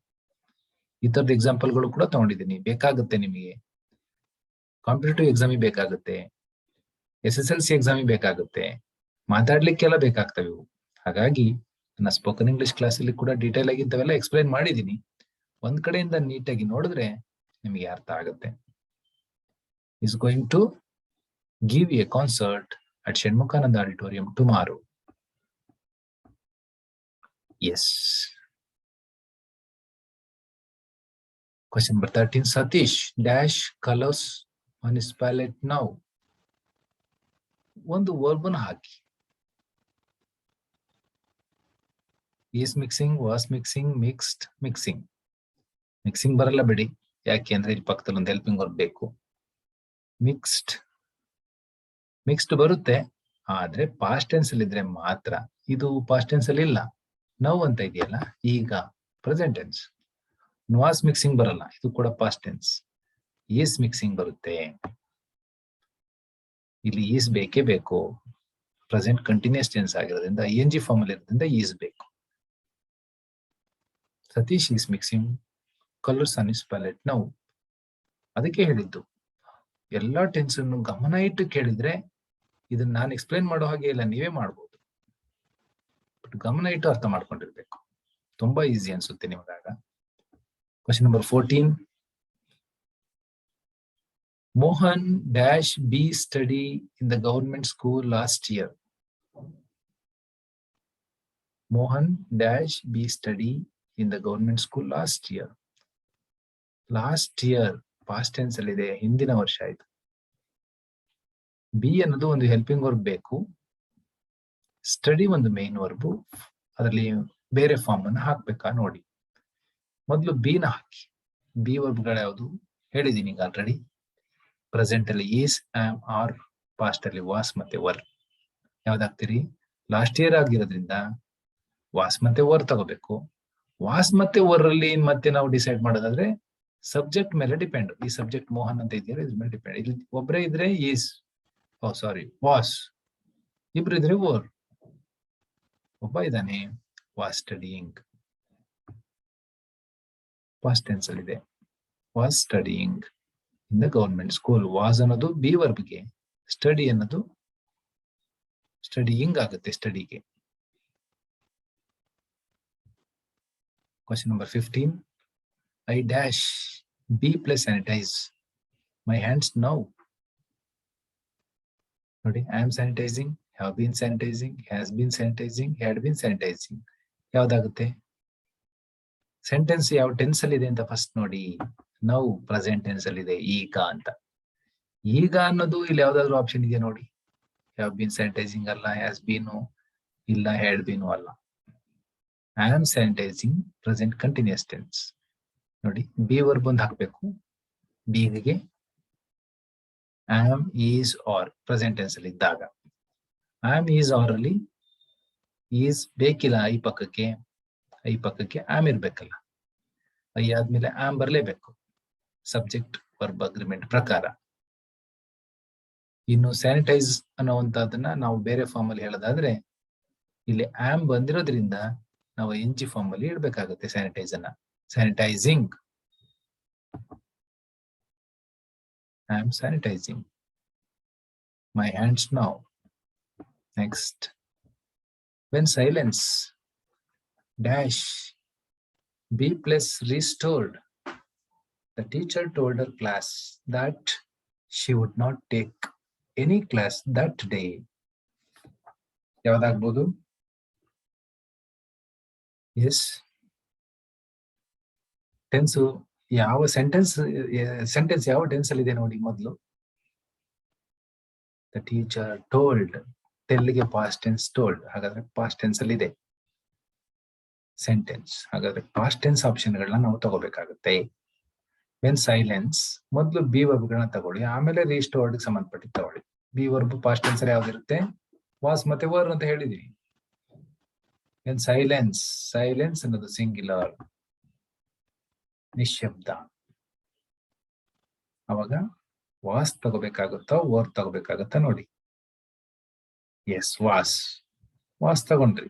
ಈ ತರದ ಎಕ್ಸಾಂಪಲ್ಗಳು ಕೂಡ ತಗೊಂಡಿದ್ದೀನಿ. ಬೇಕಾಗುತ್ತೆ ನಿಮಗೆ, ಕಾಂಪಿಟೇಟಿವ್ ಎಕ್ಸಾಮಿಗೆ ಬೇಕಾಗುತ್ತೆ, SSLC ಎಕ್ಸಾಮಿಗೆ ಬೇಕಾಗುತ್ತೆ, ಮಾತಾಡ್ಲಿಕ್ಕೆಲ್ಲ ಬೇಕಾಗ್ತವೆ ಇವು. ಹಾಗಾಗಿ ನನ್ನ ಸ್ಪೋಕನ್ ಇಂಗ್ಲಿಷ್ ಕ್ಲಾಸಲ್ಲಿ ಕೂಡ ಡೀಟೈಲ್ ಆಗಿ ಇಂಥವೆಲ್ಲ ಎಕ್ಸ್ಪ್ಲೈನ್ ಮಾಡಿದ್ದೀನಿ. ಒಂದ್ ಕಡೆಯಿಂದ ನೀಟಾಗಿ ನೋಡಿದ್ರೆ ನಿಮಗೆ ಅರ್ಥ ಆಗುತ್ತೆ. Is going to give a concert at Shanmukhananda auditorium tomorrow. Yes. Question number 13. Satish dash colors on his palette now. ಒಂದು verb hockey. Is mixing, was mixing, mixed, mixing. Mixing ಬರಲ್ಲ ಬಿಡಿ, ಯಾಕೆ ಅಂದ್ರೆ ಇಲ್ಲಿ ಪಕ್ಕದಲ್ಲಿ ಒಂದು ಹೆಲ್ಪಿಂಗ್ ವರ್ಬ್ ಬೇಕು. ಮಿಕ್ಸ್ಡ್ ಬರುತ್ತೆ, ಆದ್ರೆ ಪಾಸ್ಟ್ ಟೆನ್ಸ್ ಅಲ್ಲಿ ಇದ್ರೆ ಮಾತ್ರ. ಇದು ಪಾಸ್ಟ್ ಟೆನ್ಸ್ ಅಲ್ಲಿ ಇಲ್ಲ, ನೌ ಅಂತ ಇದೆಯಲ್ಲ, ಈಗ ಪ್ರೆಸೆಂಟ್ ಟೆನ್ಸ್. ವಾಸ್ ಮಿಕ್ಸಿಂಗ್ ಬರಲ್ಲ, ಇದು ಕೂಡ ಪಾಸ್ಟ್ ಟೆನ್ಸ್. ಈಸ್ ಮಿಕ್ಸಿಂಗ್ ಬರುತ್ತೆ. ಇಲ್ಲಿ ಈಸ್ ಬೇಕೇ ಬೇಕು, ಪ್ರೆಸೆಂಟ್ ಕಂಟಿನ್ಯೂಸ್ ಟೆನ್ಸ್ ಆಗಿರೋದ್ರಿಂದ ING ಫಾರ್ಮ್ ಅಲ್ಲಿ ಇರೋದ್ರಿಂದ ಈಸ್ ಬೇಕು. Satish is mixing colours on his palette now. ಅದಕ್ಕೆ ಹೇಳಿದ್ದು, ಎಲ್ಲಾ ಟೆನ್ಸ್ ಅನ್ನು ಗಮನ ಇಟ್ಟು ಕೇಳಿದ್ರೆ ಇದನ್ನ ನಾನು ಎಕ್ಸ್ಪ್ಲೈನ್ ಮಾಡೋ ಹಾಗೆ ಇಲ್ಲ, ನೀವೇ ಮಾಡ್ಬೋದು. ಬಟ್ ಗಮನ ಇಟ್ಟು ಅರ್ಥ ಮಾಡ್ಕೊಂಡಿರ್ಬೇಕು. ತುಂಬಾ ಈಸಿ ಅನ್ಸುತ್ತೆ ನಿಮಗಾಗ. Question number 14. Mohan dash B study in the government school last year. Mohan dash B study in the government school last year. Last year past tense ಅಲ್ಲಿ ಇದೆ, ಹಿಂದಿನ ವರ್ಷ ಆಯ್ತು. ಬಿ ಅನ್ನೋದು ಒಂದು ಹೆಲ್ಪಿಂಗ್ ವರ್ಬ್ ಬೇಕು, ಸ್ಟಡಿ ಒಂದು ಮೇನ್ ವರ್ಬ್. ಅದರಲ್ಲಿ ಬೇರೆ ಫಾರ್ಮ್ ಅನ್ನು ಹಾಕ್ಬೇಕಾ ನೋಡಿ. ಮೊದಲು ಬಿನ ಹಾಕಿ. ಬಿ ವರ್ಬ್ಗಳು ಯಾವುದು ಹೇಳಿದೀನಿ ಈಗ ಆಲ್ರೆಡಿ. ಪ್ರೆಸೆಂಟ್ ಅಲ್ಲಿ ಈಸ್, ಆಮ್, ಆರ್. ಪಾಸ್ಟ್ ಅಲ್ಲಿ ವಾಸ್ ಮತ್ತೆ ವರ್. ಯಾವ್ದಾಗ್ತೀರಿ? ಲಾಸ್ಟ್ ಇಯರ್ ಆಗಿರೋದ್ರಿಂದ ವಾಸ್ ಮತ್ತೆ ವರ್ ತಗೋಬೇಕು. ವಾಸ್ ಮತ್ತೆ ವರ್ ಅಲ್ಲಿ ಮತ್ತೆ ನಾವು ಡಿಸೈಡ್ ಮಾಡೋದಾದ್ರೆ ಸಬ್ಜೆಕ್ಟ್ ಮೇಲೆ ಡಿಪೆಂಡ್. ಈ ಸಬ್ಜೆಕ್ಟ್ ಮೋಹನ್ ಅಂತ ಇದೆಯಲ್ಲ, ಇದ್ರ ಮೇಲೆ ಡಿಪೆಂಡ್. ಇಲ್ಲಿ ಒಬ್ಬರೇ ಇದ್ರೆ ಈಸ್, ವಾಸ್. ಇಬ್ರು ಇದ್ರೆ ವರ್. ಒಬ್ಬ ಇದ್ದಾನೆ, ವಾಸ್ ಸ್ಟಡಿಯಿಂಗ್. ಪಾಸ್ಟ್ ಟೆನ್ಸ್ ಅಲ್ಲಿ ಇದೆ, was studying in the government school. Was ಅನ್ನೋದು ಬಿ ವರ್ಬ್ಗೆ, ಸ್ಟಡಿ ಅನ್ನೋದು ಸ್ಟಡಿಯಿಂಗ್ ಆಗುತ್ತೆ, ಸ್ಟಡಿಗೆ. Question number 15. I dash B plus sanitize my hands now. ನೋಡಿ, I am sanitizing, have been sanitizing, has been sanitizing, had been sanitizing. ಯಾವ್ದಾಗುತ್ತೆ? Sentence ಯಾವ tense ಅಲ್ಲಿ ಇದೆ ಅಂತ ಫಸ್ಟ್ ನೋಡಿ. ನೌ ಪ್ರೆಸೆಂಟ್ ಟೆನ್ಸ್ ಅಲ್ಲಿ ಇದೆ, ಈಗ ಅಂತ. ಈಗ ಅನ್ನೋದು ಇಲ್ಲಿ ಯಾವ್ದಾದ್ರು ಆಪ್ಷನ್ ಇದೆಯಾ ನೋಡಿ. ಹ್ಯಾವ್ ಬೀನ್ ಸ್ಯಾನಿಟೈಸಿಂಗ್ ಅಲ್ಲ, ಹ್ಯಾಸ್ ಬೀನು ಇಲ್ಲ, ಹ್ಯಾಡ್ ಬೀನು ಅಲ್ಲ. I am sanitizing present continuous tense. ನೋಡಿ, ಬಿ ವರ್ಬ್ ಒಂದು ಹಾಕ್ಬೇಕು. ಬಿಗೆ am, is, are present tense ಅಲ್ಲಿ ಇದ್ದಾಗ. ಆಮ್, ಈಸ್, ಆರ್ ಅಲ್ಲಿ ಈಸ್ ಬೇಕಿಲ್ಲ, ಐ ಪಕ್ಕಕ್ಕೆ ಆಮ್ ಇರ್ಬೇಕಲ್ಲ. ಐ ಆದ್ಮೇಲೆ ಆಮ್ ಬರ್ಲೇಬೇಕು, ಸಬ್ಜೆಕ್ಟ್ ವರ್ಬ್ ಅಗ್ರಿಮೆಂಟ್ ಪ್ರಕಾರ. ಇನ್ನು ಸ್ಯಾನಿಟೈಸ್ ಅನ್ನುವಂಥದ್ದನ್ನ ನಾವು ಬೇರೆ ಫಾರ್ಮ್ ಅಲ್ಲಿ ಹೇಳೋದಾದ್ರೆ, ಇಲ್ಲಿ ಆಮ್ ಬಂದಿರೋದ್ರಿಂದ ನಾವು ING ಫಾರ್ಮ್ ಅಲ್ಲಿ ಇಡ್ಬೇಕಾಗುತ್ತೆ ಸ್ಯಾನಿಟೈಸ್ ಅನ್ನ. Sanitising, I am sanitizing my hands now. Next. When silence dash B plus restored, the teacher told her class that she would not take any class that day. ಯಾವ್ದಾಗ್ಬೋದು? Yes, tense ಯಾವ sentence ಯಾವ tense ಅಲ್ಲಿ ಇದೆ ನೋಡಿ. ಮೊದಲು the teacher told, ಟೆಲ್ಗೆ past tense, told ಹಾಗಾದ್ರೆ past tense ಅಲ್ಲಿ ಇದೆ ಸೆಂಟೆನ್ಸ್. ಹಾಗಾದ್ರೆ ಪಾಸ್ಟ್ ಟೆನ್ಸ್ ಆಪ್ಷನ್ಗಳನ್ನ ನಾವು ತಗೋಬೇಕಾಗುತ್ತೆ. ವೆನ್ ಸೈಲೆನ್ಸ್, ಮೊದಲು ಬಿ ವರ್ಬ್ಗಳನ್ನ ತಗೊಳ್ಳಿ, ಆಮೇಲೆ ರೀಸ್ಟೋರ್ಡ್ ಸಂಬಂಧಪಟ್ಟಿ ತಗೊಳ್ಳಿ. ಬಿ ವರ್ಬ್ ಪಾಸ್ಟ್ ಟೆನ್ಸ್ ಅಲ್ಲಿ ಯಾವ್ದಿರುತ್ತೆ? ವಾಸ್ ಮತ್ತೆ ವರ್ ಅಂತ ಹೇಳಿದೀನಿ. ಏನ್ ಸೈಲೆನ್ಸ್, ಸೈಲೆನ್ಸ್ ಅನ್ನೋದು ಸಿಂಗ್ಯುಲರ್, ನಿಶ್ಶಬ್ದ. ಅವಾಗ ವಾಸ್ ತಗೋಬೇಕಾಗುತ್ತೋ ವರ್ ತಗೋಬೇಕಾಗುತ್ತಾ ನೋಡಿ. ಎಸ್, ವಾಸ್ ತಗೊಂಡ್ರಿ.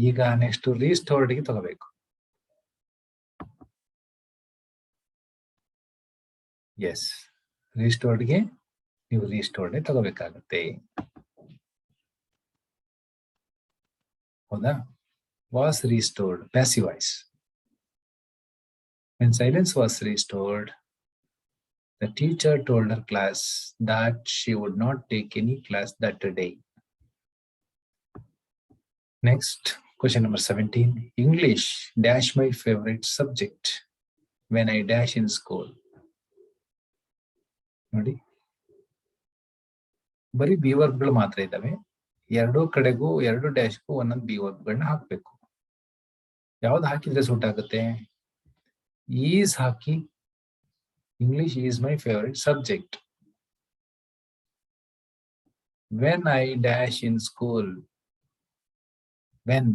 ಈಗ ನೆಕ್ಸ್ಟ್ ರೀಸ್ಟೋರ್ಡ್ಗೆ ತಗೋಬೇಕು. ಎಸ್, ರೀಸ್ಟೋರ್ಡ್ಗೆ ನೀವು ರೀಸ್ಟೋರ್ಡ್ ತಗೋಬೇಕಾಗತ್ತೆ. ಹೌದಾ? Was restored, passive voice. When silence was restored, the teacher told her class that she would not take any class that day. Next, question number 17. English dash my favorite subject when I dash in school. ನೋಡಿ, ಬರೀ B ವರ್ಬ್ಗಳು ಮಾತ್ರ ಇದ್ದಾವೆ. ಎರಡೂ ಕಡೆಗೂ, ಎರಡು ಡ್ಯಾಶ್ಗೂ ಒಂದೊಂದು B ವರ್ಬ್ಗಳನ್ನ ಹಾಕ್ಬೇಕು. ಯಾವ್ದು ಹಾಕಿದ್ರೆ ಸೂಟ್ ಆಗುತ್ತೆ? Is hockey, English is my favourite subject. When I dash in school, when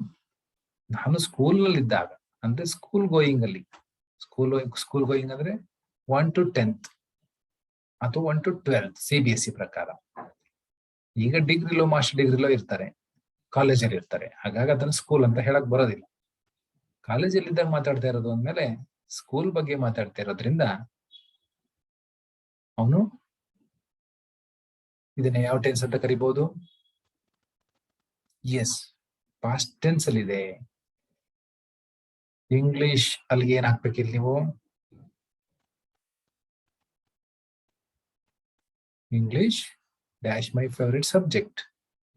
ನಾನು ಸ್ಕೂಲ್ ನಲ್ಲಿ ಇದ್ದಾಗ, ಅಂದ್ರೆ ಸ್ಕೂಲ್ ಗೋಯಿಂಗ್ ಅಲ್ಲಿ, ಸ್ಕೂಲ್ ಗೋಯಿಂಗ್ ಅಂದ್ರೆ 1 to 10th ಅಥವಾ 1 to 12th CBSE ಪ್ರಕಾರ. ಈಗ ಡಿಗ್ರಿಲೋ ಮಾಸ್ಟರ್ ಡಿಗ್ರಿಲೋ ಇರ್ತಾರೆ, ಕಾಲೇಜಲ್ಲಿ ಇರ್ತಾರೆ, ಹಾಗಾಗಿ ಅದನ್ನ ಸ್ಕೂಲ್ ಅಂತ ಹೇಳಕ್ ಬರೋದಿಲ್ಲ. ಕಾಲೇಜಲ್ಲಿ ಇದ್ದಾಗ ಮಾತಾಡ್ತಾ ಇರೋದು ಅಂದ್ಮೇಲೆ ಸ್ಕೂಲ್ ಬಗ್ಗೆ ಮಾತಾಡ್ತಾ ಇರೋದ್ರಿಂದ ಅವನು ಇದನ್ನ ಯಾವ ಟೆನ್ಸ್ ಅಂತ ಕರಿಬಹುದು? ಎಸ್, ಪಾಸ್ಟ್ ಟೆನ್ಸ್ ಅಲ್ಲಿ ಇದೆ. ಇಂಗ್ಲಿಷ್ ಅಲ್ಲಿಗೆ ಏನ್ ಹಾಕ್ಬೇಕಿಲ್ಲ ನೀವು? English dash my favourite subject,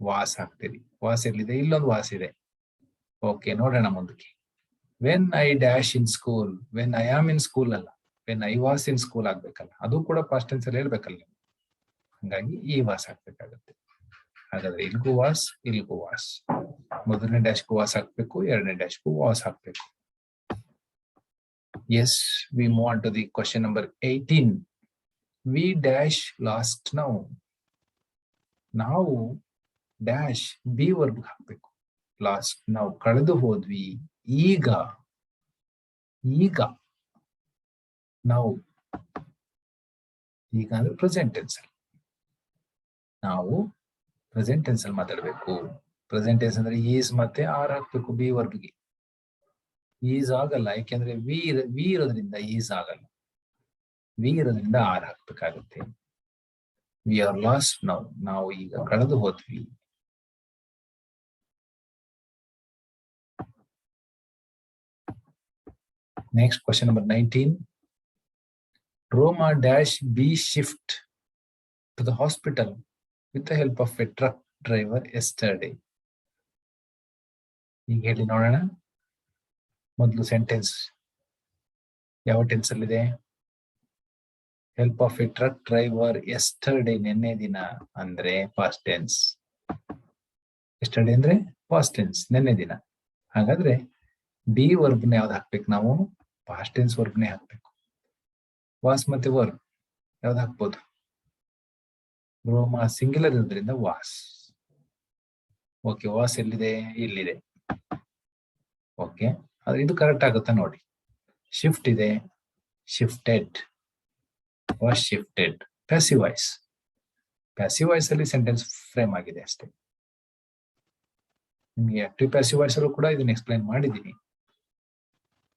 was ಹಾಕ್ತೀರಿ. ವಾಸ್ ಎಲ್ಲಿದೆ? ಇಲ್ಲೊಂದು ವಾಸ್ ಇದೆ. ಓಕೆ, ನೋಡೋಣ ಮುಂದಕ್ಕೆ. When I dash in school, when I am in school ಅಲ್ಲ, when I was in school ಆಗ್ಬೇಕಲ್ಲ, ಅದು ಕೂಡ ಪಾಸ್ಟ್ ಟೆನ್ಸ್ ಅಲ್ಲಿ ಹೇಳ್ಬೇಕಲ್ಲ. ಹಂಗಾಗಿ ಈ ವಾಸ್ ಹಾಕ್ಬೇಕಾಗತ್ತೆ. ಹಾಗಾದ್ರೆ ಇಲ್ಗೂ ವಾಸ್, ಇಲ್ಗೂ ವಾಸ್. ಮೊದಲನೇ ಡ್ಯಾಶ್ಗೂ ವಾಸ್ ಹಾಕ್ಬೇಕು, ಎರಡನೇ ಡ್ಯಾಶ್ಗೂ ವಾಸ್ ಹಾಕ್ಬೇಕು. Yes, we move on to the question number 18. We dash lost now. ನಾವು ಡ್ಯಾಶ್ ಬಿ ವರ್ಬ್ ಹಾಕ್ಬೇಕು. ಲಾಸ್ಟ್ ನಾವು ಕಳೆದು ಹೋದ್ವಿ, ಈಗ ನಾವು, ಈಗ ಅಂದ್ರೆ ಪ್ರೆಸೆಂಟ್ ಟೆನ್ಸ್ ಅಲ್ಲಿ, ನಾವು ಪ್ರೆಸೆಂಟ್ ಟೆನ್ಸ್ ಅಲ್ಲಿ ಮಾತಾಡ್ಬೇಕು. ಪ್ರೆಸೆಂಟ್ ಟೆನ್ಸ್ ಅಂದ್ರೆ ಈಸ್ ಮತ್ತೆ ಆರ್ ಹಾಕ್ಬೇಕು ಬಿ ವರ್ಬ್ಗೆ. ಈಸ್ ಆಗಲ್ಲ, ಯಾಕೆಂದ್ರೆ ವಿ ಇರೋದ್ರಿಂದ ಈಸ್ ಆಗಲ್ಲ. ವಿ ಇರೋದ್ರಿಂದ ಆರ್ ಹಾಕ್ಬೇಕಾಗುತ್ತೆ. ವಿ ಆರ್ ಲಾಸ್ಟ್ ನೌ, ನಾವು ಈಗ ಕಳೆದು ಹೋದ್ವಿ. Next, question number 19. Roma dash be shift to the hospital with the help of a truck driver yesterday. ಈಗ ಹೇಳಿ ನೋಡೋಣ. ಮೊದಲು ಸೆಂಟೆನ್ಸ್ ಯಾವ ಟೆನ್ಸ್ ಅಲ್ಲಿದೆ? Help of A truck driver yesterday, ನಿನ್ನೆ ದಿನ ಅಂದ್ರೆ ಪಾಸ್ಟ್ ಟೆನ್ಸ್. ಎಸ್ಟರ್ಡೇ ಅಂದ್ರೆ ಪಾಸ್ಟ್ ಟೆನ್ಸ್, ನಿನ್ನೆ ದಿನ. ಹಾಗಾದ್ರೆ ಬಿ ವರ್ಬ್ನ ಯಾವ್ದು ಹಾಕ್ಬೇಕು ನಾವು? ಪಾಸ್ಟ್ ಟೆನ್ಸ್ ವರ್ಬ್ನೇ ಹಾಕ್ಬೇಕು. ವಾಸ್ ಮತ್ತೆ ವರ್ಬ್ ಯಾವ್ದು ಹಾಕ್ಬೋದು? ರೋಮ ಸಿಂಗ್ಯುಲರ್ ಇರೋದ್ರಿಂದ ವಾಸ್. ಓಕೆ, ವಾಸ್ ಎಲ್ಲಿದೆ? ಇಲ್ಲಿದೆ. ಓಕೆ, ಆದ್ರೆ ಇದು ಕರೆಕ್ಟ್ ಆಗುತ್ತಾ ನೋಡಿ. ಶಿಫ್ಟ್ ಇದೆ, shifted, was shifted. Passive voice, passive voice ಅಲ್ಲಿ ಸೆಂಟೆನ್ಸ್ ಫ್ರೇಮ್ ಆಗಿದೆ ಅಷ್ಟೇ. ನಿಮ್ಗೆ ಆಕ್ಟಿವ್ ಪ್ಯಾಸಿವ್ ವಾಯ್ಸ್ ಅಲ್ಲೂ ಕೂಡ ಇದನ್ನ ಎಕ್ಸ್ಪ್ಲೈನ್ ಮಾಡಿದ್ದೀನಿ.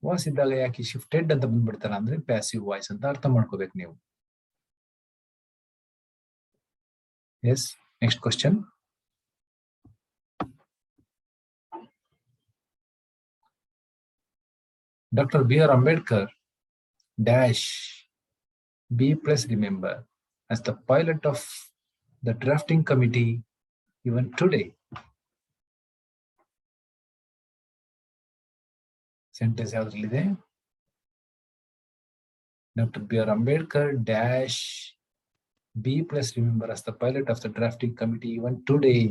ವಾಸ್ ಇದ್ದಾಗ ಯಾಕೆ ಶಿಫ್ಟೆಡ್ ಅಂತ ಬಂದ್ಬಿಡ್ತಾರ ಅಂದ್ರೆ ಪ್ಯಾಸಿವ್ ವಾಯ್ಸ್ ಅಂತ ಅರ್ಥ ಮಾಡ್ಕೋಬೇಕು ನೀವು. Yes, next question. Dr. B.R. Ambedkar dash B plus remember as the pilot of the drafting committee even today. Sentence ಯಾವ್ದ್ರಲ್ಲಿದೆ? Dr. B.R. Ambedkar dash B plus remember as the pilot of the drafting committee even today.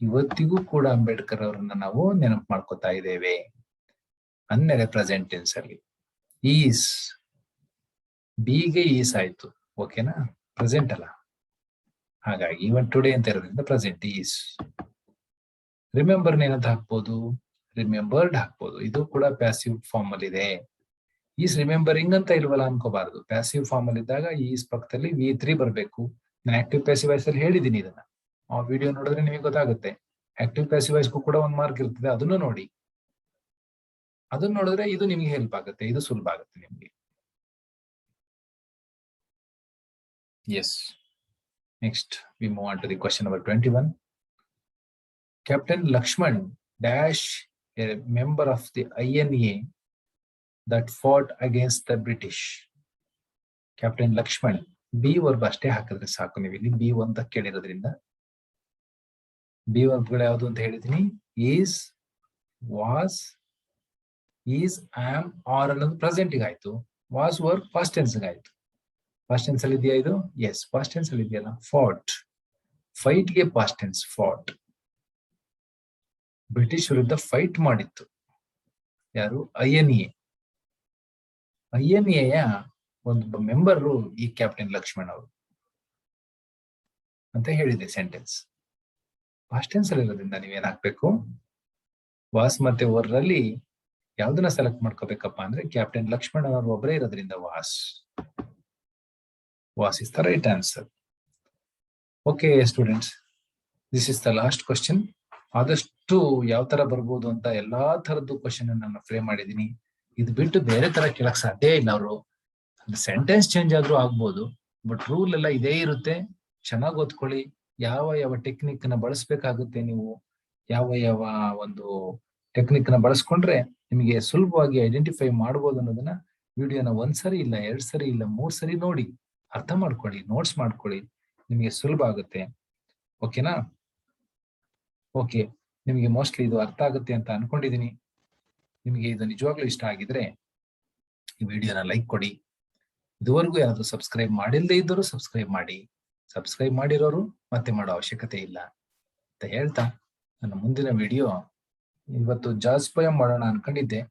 ಇವತ್ತಿಗೂ ಕೂಡ ಅಂಬೇಡ್ಕರ್ ಅವರನ್ನ ನಾವು ನೆನಪು ಮಾಡ್ಕೋತಾ ಇದ್ದೇವೆ. ಅನ್ನೆಲೆ present tense ಅಲ್ಲಿ. Is, ಬಿಗೆ is ಆಯ್ತು, ಓಕೆನಾ? ಪ್ರೆಸೆಂಟ್ ಅಲ್ಲ, ಹಾಗಾಗಿ ಇವನ್ ಟುಡೇ ಅಂತ ಇರೋದ್ರಿಂದ ಪ್ರೆಸೆಂಟ್ ಈಸ್. ರಿಮೆಂಬರ್ ಏನಂತ ಹಾಕ್ಬೋದು, ರಿಮೆಂಬರ್ಡ್ ಹಾಕ್ಬೋದು. ಇದು ಕೂಡ ಪ್ಯಾಸಿವ್ ಫಾರ್ಮ್ ಅಲ್ಲಿ ಇದೆ. ಈಸ್ ರಿಮೆಂಬರಿಂಗ್ ಅಂತ ಇಲ್ವಲ್ಲ ಅನ್ಕೋಬಾರದು. ಪ್ಯಾಸಿವ್ ಫಾರ್ಮ್ ಅಲ್ಲಿ ಇದ್ದಾಗ ಈಸ್ ಪಕ್ಕದಲ್ಲಿ V3 ಬರಬೇಕು. ನಾನು ಆಕ್ಟಿವ್ ಪ್ಯಾಸಿವ್ ವಾಯ್ಸ್ ಅಲ್ಲಿ ಹೇಳಿದ್ದೀನಿ ಇದನ್ನ. ಆ ವಿಡಿಯೋ ನೋಡಿದ್ರೆ ನಿಮಗೆ ಗೊತ್ತಾಗುತ್ತೆ. ಆಕ್ಟಿವ್ ಪ್ಯಾಸಿವ್ ವಾಯ್ಸ್ಗೂ ಕೂಡ ಒಂದು ಮಾರ್ಕ್ ಇರ್ತದೆ, ಅದನ್ನು ನೋಡಿ. ಅದನ್ನ ನೋಡಿದ್ರೆ ಇದು ನಿಮ್ಗೆ ಹೆಲ್ಪ್ ಆಗುತ್ತೆ, ಇದು ಸುಲಭ ಆಗುತ್ತೆ ನಿಮ್ಗೆ. Yes, next we move on to the question number 21. Captain Lakshman dash a member of the INA that fought against the British. Captain Lakshman B verb ಅಷ್ಟೇ ಹಾಕಿದ್ರೆ ಸಾಕು. ನೀವು ಇಲ್ಲಿ ಬಿ ಅಂತ ಕೇಳಿರೋದ್ರಿಂದ ಬಿ ವರ್ಬ್ಗಳು ಯಾವುದು ಅಂತ ಹೇಳಿದೀನಿ. Is, was, is, am, are ಅನ್ನೋದು ಪ್ರೆಸೆಂಟ್ ಆಯ್ತು. ವಾಸ್ ವರ್ಬ್ ಪಾಸ್ಟ್ ಟೆನ್ಸ್ ಆಯ್ತು. ಪಾಸ್ಟ್ ಟೆನ್ಸ್ ಅಲ್ಲಿ ಇದೆಯಾ ಇದು? ಎಸ್, ಪಾಸ್ಟ್ ಟೆನ್ಸ್ ಅಲ್ಲಿ ಇದೆಯಲ್ಲ. ಫಾಟ್, ಫೈಟ್ ಗೆ ಪಾಸ್ಟ್ ಟೆನ್ಸ್ ಫಾಟ್. ಬ್ರಿಟಿಷ್ ವಿರುದ್ಧ ಫೈಟ್ ಮಾಡಿತ್ತು ಯಾರು? INA. INA ಒಂದು ಮೆಂಬರು ಈ ಕ್ಯಾಪ್ಟನ್ ಲಕ್ಷ್ಮಣ್ ಅವರು ಅಂತ ಹೇಳಿದೆ ಸೆಂಟೆನ್ಸ್. ಪಾಸ್ಟ್ ಟೆನ್ಸ್ ಅಲ್ಲಿ ಇರೋದ್ರಿಂದ ನೀವೇನ್ ಹಾಕ್ಬೇಕು? ವಾಸ್ ಮತ್ತೆ ಓರ್ರಲ್ಲಿ ಯಾವ್ದನ್ನ ಸೆಲೆಕ್ಟ್ ಮಾಡ್ಕೋಬೇಕಪ್ಪ ಅಂದ್ರೆ ಕ್ಯಾಪ್ಟನ್ ಲಕ್ಷ್ಮಣ್ ಅವರು ಒಬ್ಬರೇ ಇರೋದ್ರಿಂದ was. Was is the right answer. Okay students, this is the last question. ಆದಷ್ಟು ಯಾವ ತರ ಬರ್ಬೋದು ಅಂತ ಎಲ್ಲಾ ತರದ್ದು ಕ್ವಶನ್ ನಾನು ಫ್ರೇಮ್ ಮಾಡಿದೀನಿ. ಇದು ಬಿಟ್ಟು ಬೇರೆ ತರ ಕೇಳಕ್ ಸಾಧ್ಯ ಇಲ್ಲ. ಅವರು ಸೆಂಟೆನ್ಸ್ ಚೇಂಜ್ ಆದ್ರೂ ಆಗ್ಬೋದು, ಬಟ್ ರೂಲ್ ಎಲ್ಲ ಇದೇ ಇರುತ್ತೆ. ಚೆನ್ನಾಗಿ ಓದ್ಕೊಳ್ಳಿ. ಯಾವ ಯಾವ ಟೆಕ್ನಿಕ್ ನ ಬಳಸ್ಬೇಕಾಗುತ್ತೆ, ನೀವು ಯಾವ ಯಾವ ಒಂದು ಟೆಕ್ನಿಕ್ ನ ಬಳಸ್ಕೊಂಡ್ರೆ ನಿಮಗೆ ಸುಲಭವಾಗಿ ಐಡೆಂಟಿಫೈ ಮಾಡ್ಬೋದು ಅನ್ನೋದನ್ನ ವಿಡಿಯೋನ 1 ಸರಿ ಇಲ್ಲ 2 ಸರಿ ಇಲ್ಲ 3 ಸರಿ ನೋಡಿ ಅರ್ಥ ಮಾಡ್ಕೊಳ್ಳಿ, ನೋಟ್ಸ್ ಮಾಡ್ಕೊಳ್ಳಿ, ನಿಮಗೆ ಸುಲಭ ಆಗುತ್ತೆ. ಓಕೆನಾ? ಓಕೆ, ನಿಮಗೆ ಮೋಸ್ಟ್ಲಿ ಇದು ಅರ್ಥ ಆಗುತ್ತೆ ಅಂತ ಅನ್ಕೊಂಡಿದೀನಿ. ನಿಮಗೆ ಇದು ನಿಜವಾಗ್ಲೂ ಇಷ್ಟ ಆಗಿದ್ರೆ ಈ ವಿಡಿಯೋನ ಲೈಕ್ ಕೊಡಿ. ಇದುವರೆಗೂ ಯಾರಾದ್ರೂ ಸಬ್ಸ್ಕ್ರೈಬ್ ಮಾಡಿಲ್ಲದೆ ಇದ್ದರೂ ಸಬ್ಸ್ಕ್ರೈಬ್ ಮಾಡಿ. ಸಬ್ಸ್ಕ್ರೈಬ್ ಮಾಡಿರೋರು ಮತ್ತೆ ಮಾಡೋ ಅವಶ್ಯಕತೆ ಇಲ್ಲ ಅಂತ ಹೇಳ್ತಾ, ನನ್ನ ಮುಂದಿನ ವಿಡಿಯೋ ಇವತ್ತು ಜಾಸ್ ಪೋಯಂ ಮಾಡೋಣ ಅನ್ಕೊಂಡಿದ್ದೆ.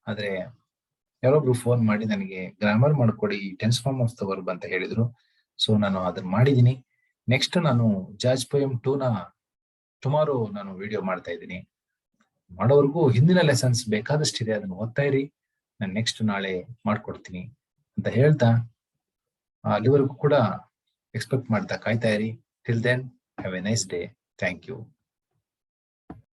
ಆದ್ರೆ ಯಾರೊಬ್ರು ಫೋನ್ ಮಾಡಿ ನನಗೆ ಗ್ರಾಮರ್ ಮಾಡ್ಕೊಡಿ, tense form of the verb ಅಂತ ಹೇಳಿದ್ರು. ಸೊ ನಾನು ಅದನ್ನ ಮಾಡಿದೀನಿ. ನೆಕ್ಸ್ಟ್ ನಾನು ಜಾಸ್ ಪೋಯಂ 2 ನ ಟುಮಾರೋ ನಾನು ವಿಡಿಯೋ ಮಾಡ್ತಾ ಇದ್ದೀನಿ. ಮಾಡೋವರೆಗೂ ಹಿಂದಿನ ಲೆಸನ್ಸ್ ಬೇಕಾದಷ್ಟಿದೆ, ಅದನ್ನ ಓದ್ತಾ ಇರಿ. ನಾನು ನೆಕ್ಸ್ಟ್ ನಾಳೆ ಮಾಡ್ಕೊಡ್ತೀನಿ ಅಂತ ಹೇಳ್ತಾ, ಅಲ್ಲಿವರೆಗೂ ಕೂಡ ಎಕ್ಸ್ಪೆಕ್ಟ್ ಮಾಡ್ತಾ ಕಾಯ್ತಾ ಇರಿ. Till then, have a nice day. Thank you.